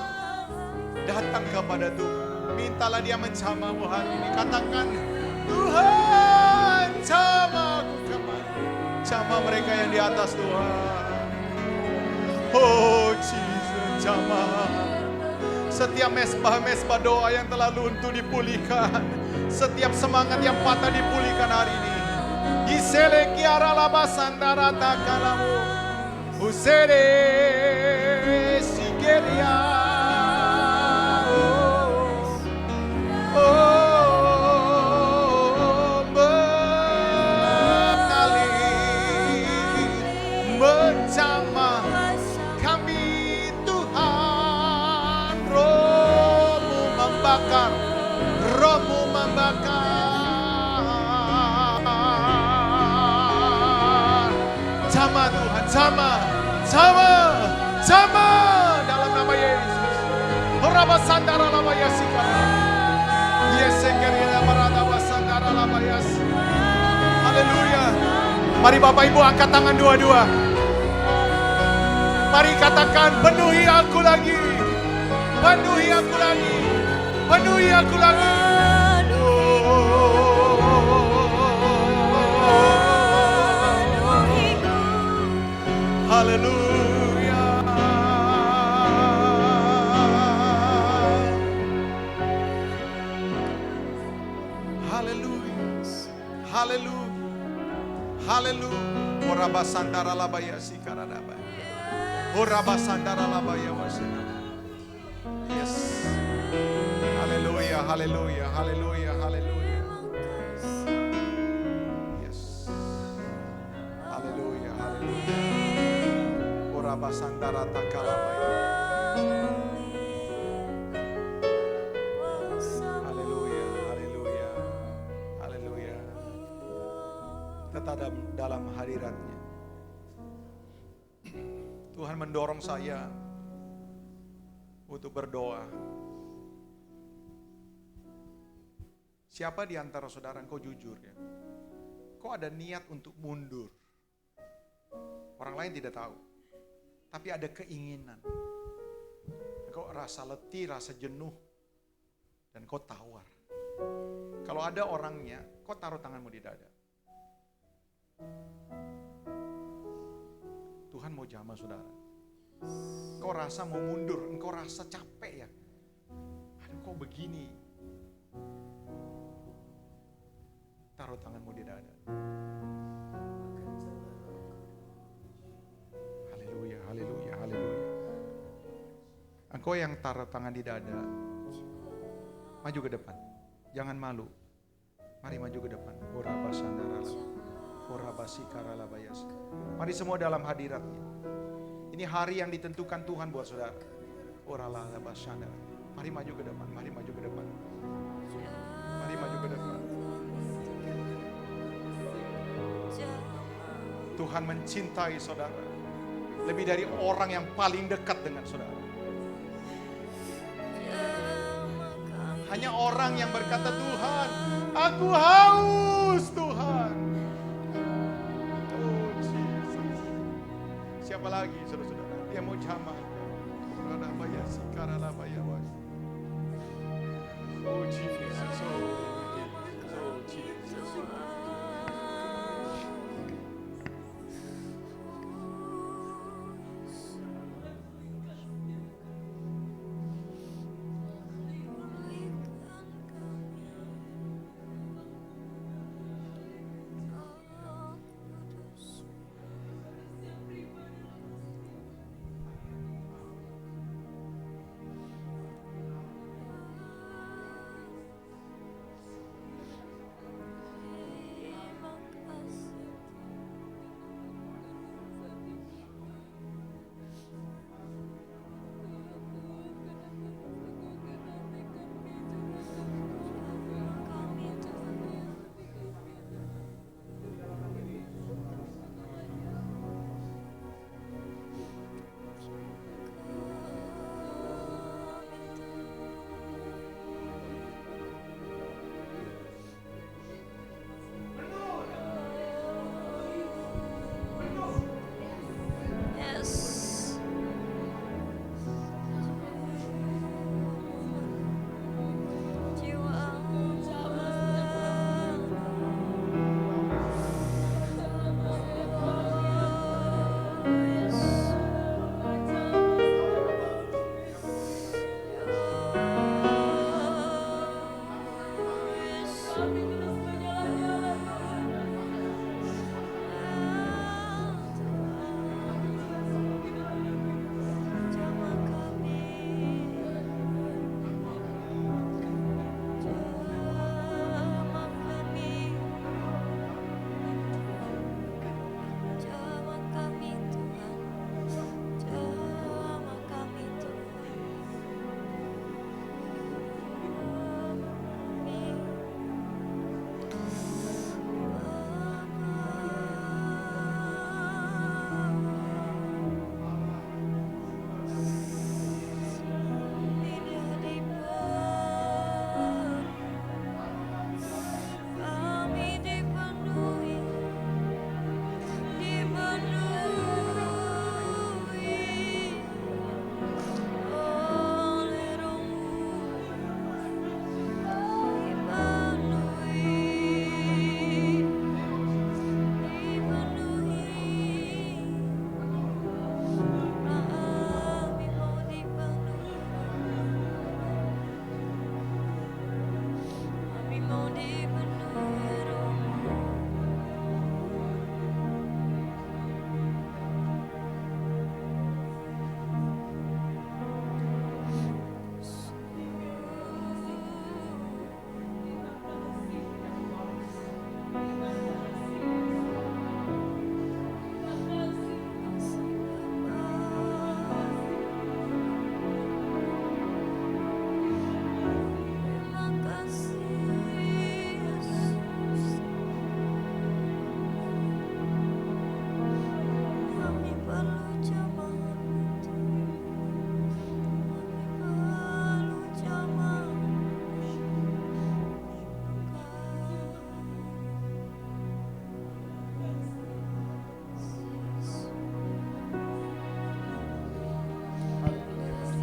datang kepada Tuhan. Mintalah dia menjamahmu hari ini. Katakan, Tuhan jamah aku kembali. Jamah mereka yang di atas Tuhan. Oh Jesus, jamah. Setiap mesbah doa yang telah luntur dipulihkan. Setiap semangat yang patah dipulihkan hari ini. Isele kiara labasandara takalamu. Usere sigeria. Menjamah kami Tuhan. Rohmu membakar. Jamah Tuhan, jamah dalam nama Yesus. Horaba sandara lama yasikara. Yesekerina marada wasandara lama yas. Haleluya. Mari Bapak Ibu angkat tangan dua-dua. Mari katakan, penuhi aku lagi. Penuhi aku lagi. Penuhi aku lagi. Haleluya. Haleluya. Haleluya. Haleluya. Oraba sandara labaya sikaradaba. Oraba sandara labaya wasina. Yes. Haleluya, haleluya, haleluya, haleluya. Yes. Haleluya, haleluya. Oraba sandara takalabaya. Haleluya, haleluya, haleluya. Tetap dalam hadirat-Nya. Tuhan mendorong saya untuk berdoa. Siapa di antara saudara engkau jujur ya? Kau ada niat untuk mundur. Orang lain tidak tahu. Tapi ada keinginan. Engkau rasa letih, rasa jenuh. Dan kau tawar. Kalau ada orangnya, kau taruh tanganmu di dada. Tuhan mau jamah saudara. Engkau rasa mau mundur, engkau rasa capek ya. Aduh kok begini. Taruh tanganmu di dada. Haleluya, haleluya, haleluya. Engkau yang taruh tangan di dada, maju ke depan. Jangan malu. Mari maju ke depan. Mari semua dalam hadirat-Nya. Ini hari yang ditentukan Tuhan buat saudara. Mari maju ke depan. Mari maju ke depan. Mari maju ke depan. Tuhan mencintai saudara lebih dari orang yang paling dekat dengan saudara. Hanya orang yang berkata, Tuhan, aku haus Tuhan. Oh Jesus. Siapa lagi saudara-saudara? Dia mau jamah. Oh Jesus.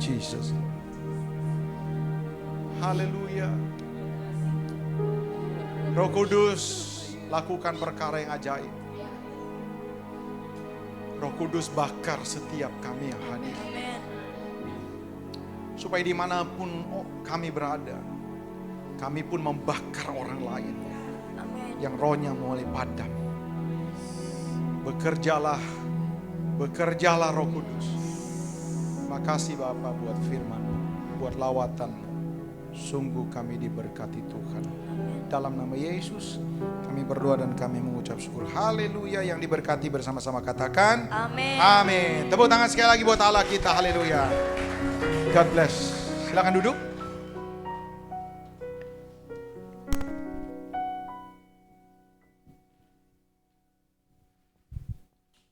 Jesus. Haleluya. Roh Kudus, lakukan perkara yang ajaib. Roh Kudus bakar setiap kami yang hadir. Supaya dimanapun kami berada, kami pun membakar orang lain yang rohnya mulai padam. Bekerjalah Roh Kudus. Terima kasih Bapa buat firman, buat lawatan. Sungguh kami diberkati Tuhan. Dalam nama Yesus kami berdoa dan kami mengucap syukur. Haleluya. Yang diberkati bersama-sama katakan Amin. Amin. Tepuk tangan sekali lagi buat Allah kita. Haleluya. God bless. Silakan duduk.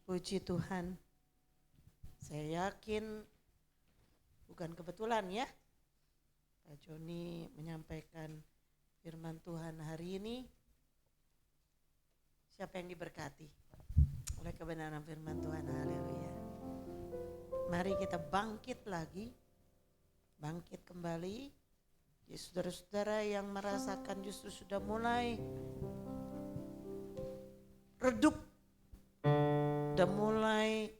Puji Tuhan. Saya yakin bukan kebetulan ya, Pak Joni menyampaikan firman Tuhan hari ini. Siapa yang diberkati oleh kebenaran firman Tuhan? Haleluya. Mari kita bangkit lagi, bangkit kembali. Ya, saudara-saudara yang merasakan justru sudah mulai redup, sudah mulai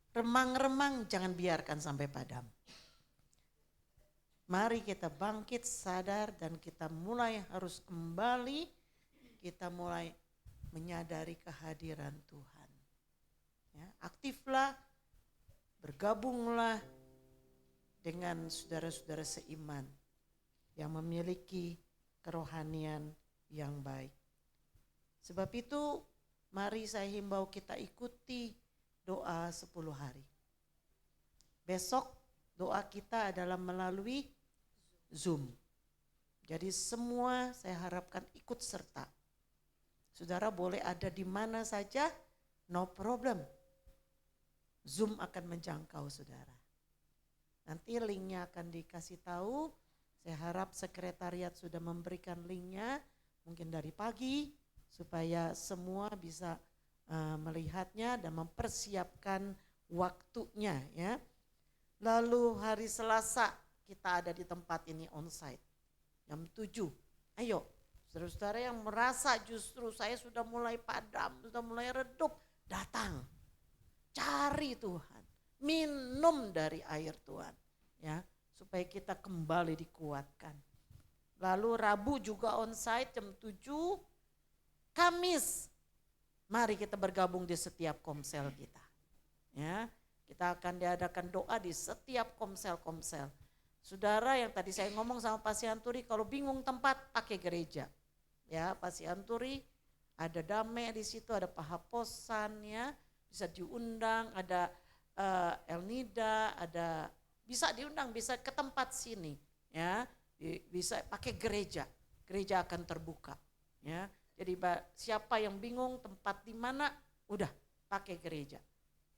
remang-remang, jangan biarkan sampai padam. Mari kita bangkit sadar dan kita mulai harus kembali, kita mulai menyadari kehadiran Tuhan. Ya, aktiflah, bergabunglah dengan saudara-saudara seiman yang memiliki kerohanian yang baik. Sebab itu mari saya himbau kita ikuti doa 10 hari. Besok doa kita adalah melalui Zoom. Jadi semua saya harapkan ikut serta. Saudara boleh ada di mana saja, no problem. Zoom akan menjangkau saudara. Nanti linknya akan dikasih tahu. Saya harap sekretariat sudah memberikan linknya mungkin dari pagi supaya semua bisa melihatnya dan mempersiapkan waktunya ya. Lalu hari Selasa kita ada di tempat ini onsite jam 7. Ayo saudara-saudara yang merasa justru saya sudah mulai padam, sudah mulai redup, datang. Cari Tuhan, minum dari air Tuhan ya, supaya kita kembali dikuatkan. Lalu Rabu juga onsite jam 7. Kamis, mari kita bergabung di setiap komsel kita. Ya, kita akan diadakan doa di setiap komsel-komsel. Saudara yang tadi saya ngomong sama Pak Sianturi, kalau bingung tempat pakai gereja. Ya, Pak Sianturi ada Damai di situ, ada Pak Haposan ya, bisa diundang, ada Elnida, ada bisa diundang, bisa ke tempat sini ya, bisa pakai gereja akan terbuka ya. Jadi siapa yang bingung tempat di mana, udah pakai gereja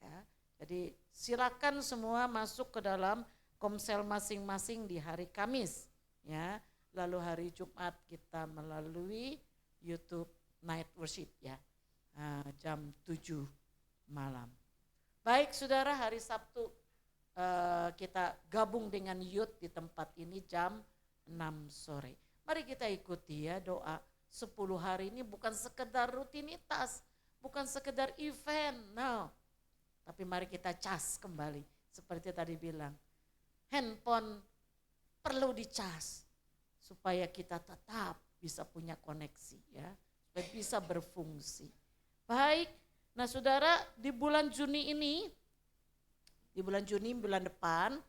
ya. Jadi silakan semua masuk ke dalam komsel masing-masing di hari Kamis ya. Lalu hari Jumat kita melalui YouTube Night Worship ya, jam 7 malam. Baik saudara, hari Sabtu kita gabung dengan youth di tempat ini jam 6 sore. Mari kita ikuti ya doa 10 hari ini, bukan sekedar rutinitas, bukan sekedar event, no. Tapi mari kita cas kembali, seperti tadi bilang, handphone perlu dicas supaya kita tetap bisa punya koneksi ya, supaya bisa berfungsi. Baik, nah saudara, di bulan Juni ini, bulan depan,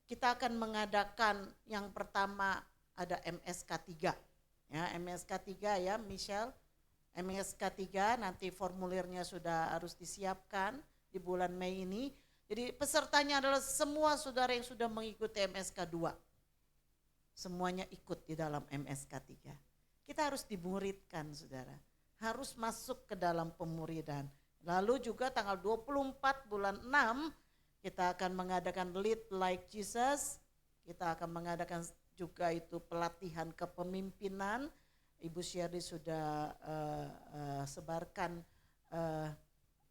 kita akan mengadakan yang pertama ada MSK 3. Ya, MSK 3 ya Michelle, MSK 3 nanti formulirnya sudah harus disiapkan di bulan Mei ini. Jadi pesertanya adalah semua saudara yang sudah mengikuti MSK 2. Semuanya ikut di dalam MSK 3. Kita harus dimuridkan saudara, harus masuk ke dalam pemuridan. Lalu juga tanggal 24 bulan 6 kita akan mengadakan Lead Like Jesus. Kita akan mengadakan juga itu pelatihan kepemimpinan. Ibu Syari sudah sebarkan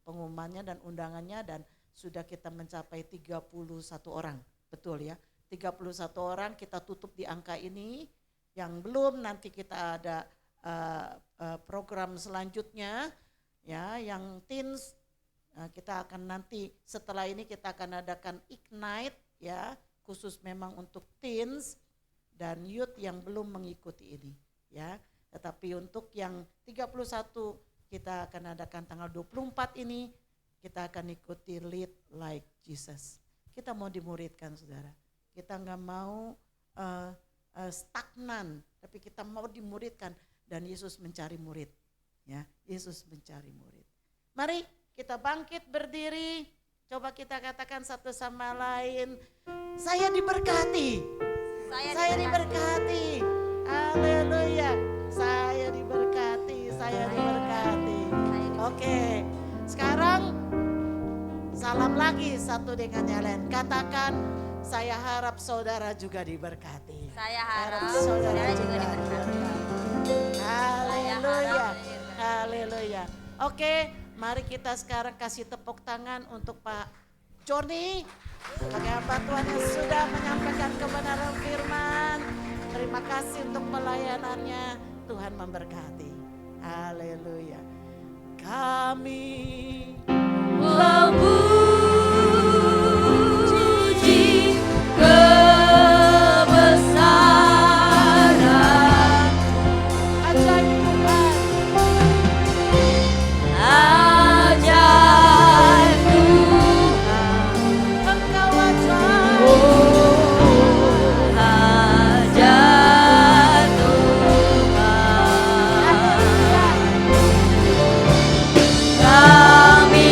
pengumumannya dan undangannya, dan sudah kita mencapai 31 orang. Betul ya, 31 orang kita tutup di angka ini. Yang belum nanti kita ada program selanjutnya ya, yang teens. Kita akan nanti setelah ini kita akan adakan Ignite ya, khusus memang untuk teens dan youth yang belum mengikuti ini ya. Tetapi untuk yang 31 kita akan adakan tanggal 24 ini, kita akan ikuti Lead Like Jesus. Kita mau dimuridkan saudara, kita nggak mau stagnan, tapi kita mau dimuridkan, dan Yesus mencari murid ya, Yesus mencari murid. Mari kita bangkit berdiri, coba kita katakan satu sama lain, saya diberkati. Saya diberkati. Haleluya. Saya diberkati, saya diberkati. Oke. Sekarang salam lagi satu dengan yang lain. Katakan, saya harap saudara juga diberkati. Saya harap saudara juga diberkati. Haleluya. Haleluya. Oke, mari kita sekarang kasih tepuk tangan untuk Pak Joni sebagai hamba Tuhan yang sudah menyampaikan kebenaran firman. Terima kasih untuk pelayanannya. Tuhan memberkati. Haleluya. Kami Memuji kebesaran ajaib Tuhan. ajaib Tuhan, Engkau ajaib. ajaib Tuhan. Kami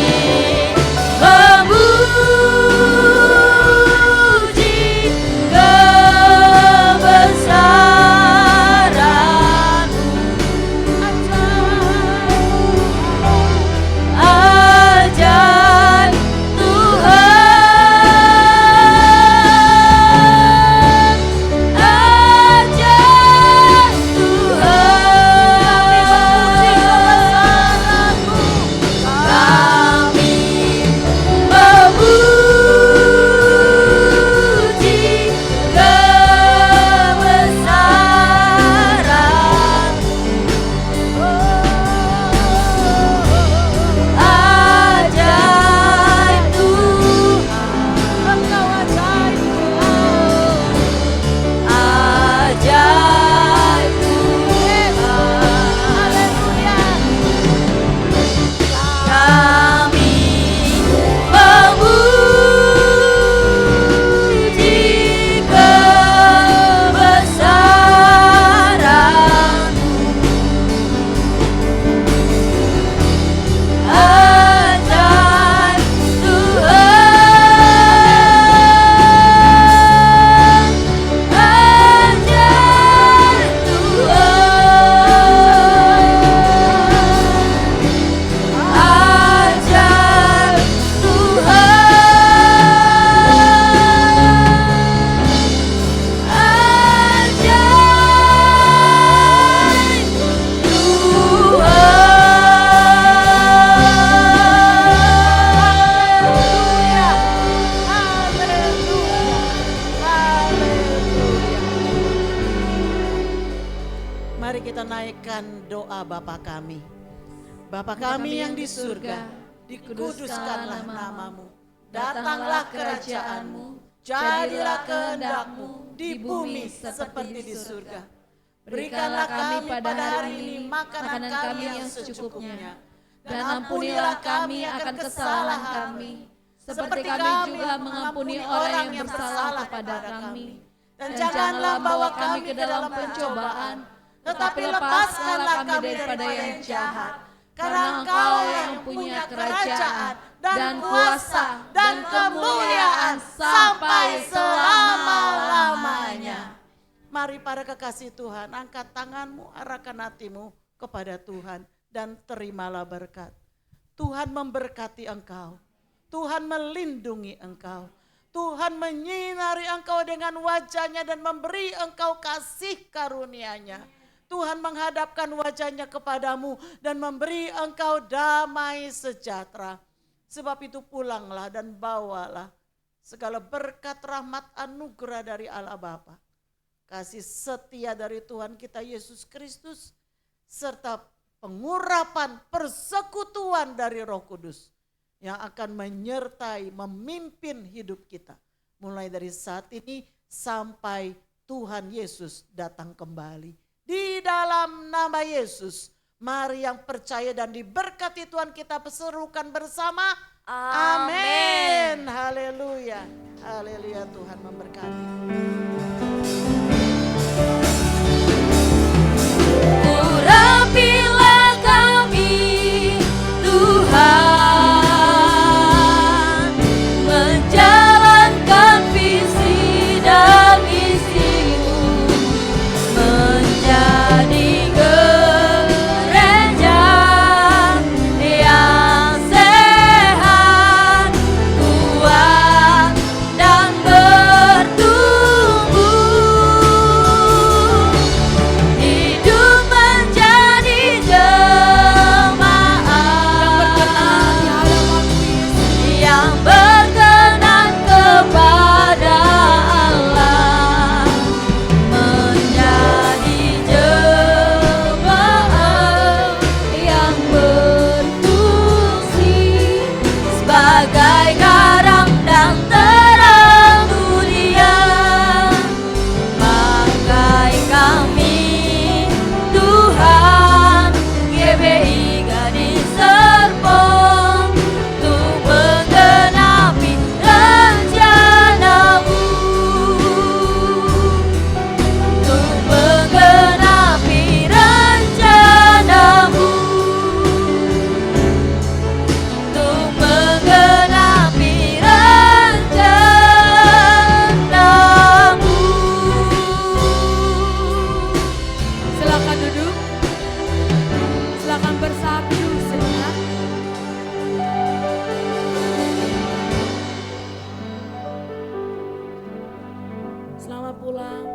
Mari kita naikkan doa Bapa kami. Bapa kami yang di surga, dikuduskanlah namamu. Datanglah kerajaanmu, jadilah kehendak-Mu di bumi seperti di surga. Berikanlah kami pada hari ini makanan kami yang secukupnya. Dan ampunilah kami akan kesalahan kami, seperti kami juga mengampuni orang yang bersalah kepada kami. Dan janganlah bawa kami ke dalam pencobaan, tetapi lepaskanlah kami daripada yang jahat. Karena Engkau yang punya kerajaan dan kuasa dan kemuliaan sampai selama-lamanya. Mari para kekasih Tuhan, angkat tanganmu, arahkan hatimu kepada Tuhan dan terimalah berkat. Tuhan memberkati engkau, Tuhan melindungi engkau, Tuhan menyinari engkau dengan wajahnya dan memberi engkau kasih karunia-Nya. Tuhan menghadapkan wajahnya kepadamu dan memberi engkau damai sejahtera. Sebab itu pulanglah dan bawalah segala berkat rahmat anugerah dari Allah Bapa, kasih setia dari Tuhan kita Yesus Kristus, serta pengurapan persekutuan dari Roh Kudus yang akan menyertai, memimpin hidup kita. Mulai dari saat ini sampai Tuhan Yesus datang kembali. Di dalam nama Yesus, mari yang percaya dan diberkati Tuhan kita serukan bersama. Amin. Haleluya. Haleluya, Tuhan memberkati. Urapilah kami, Tuhan, menjalankan visi dan misi-Mu, menjadi gereja yang sehat, kuat, dan bertumbuh. Hidup menjadi jemaat yang berkenan kepada Allah, menjadi jemaat yang berfungsi sebagai garam dan terang dunia. Pakai kami Tuhan, GBI Gading Serpong, untuk menggenapi rencana-Mu, untuk menggenapi rencana-Mu, untuk menggenapi rencana-Mu. Silakan duduk, silakan bersatu sejenak. Selamat pulang,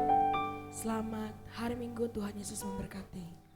selamat hari Minggu, Tuhan Yesus memberkati.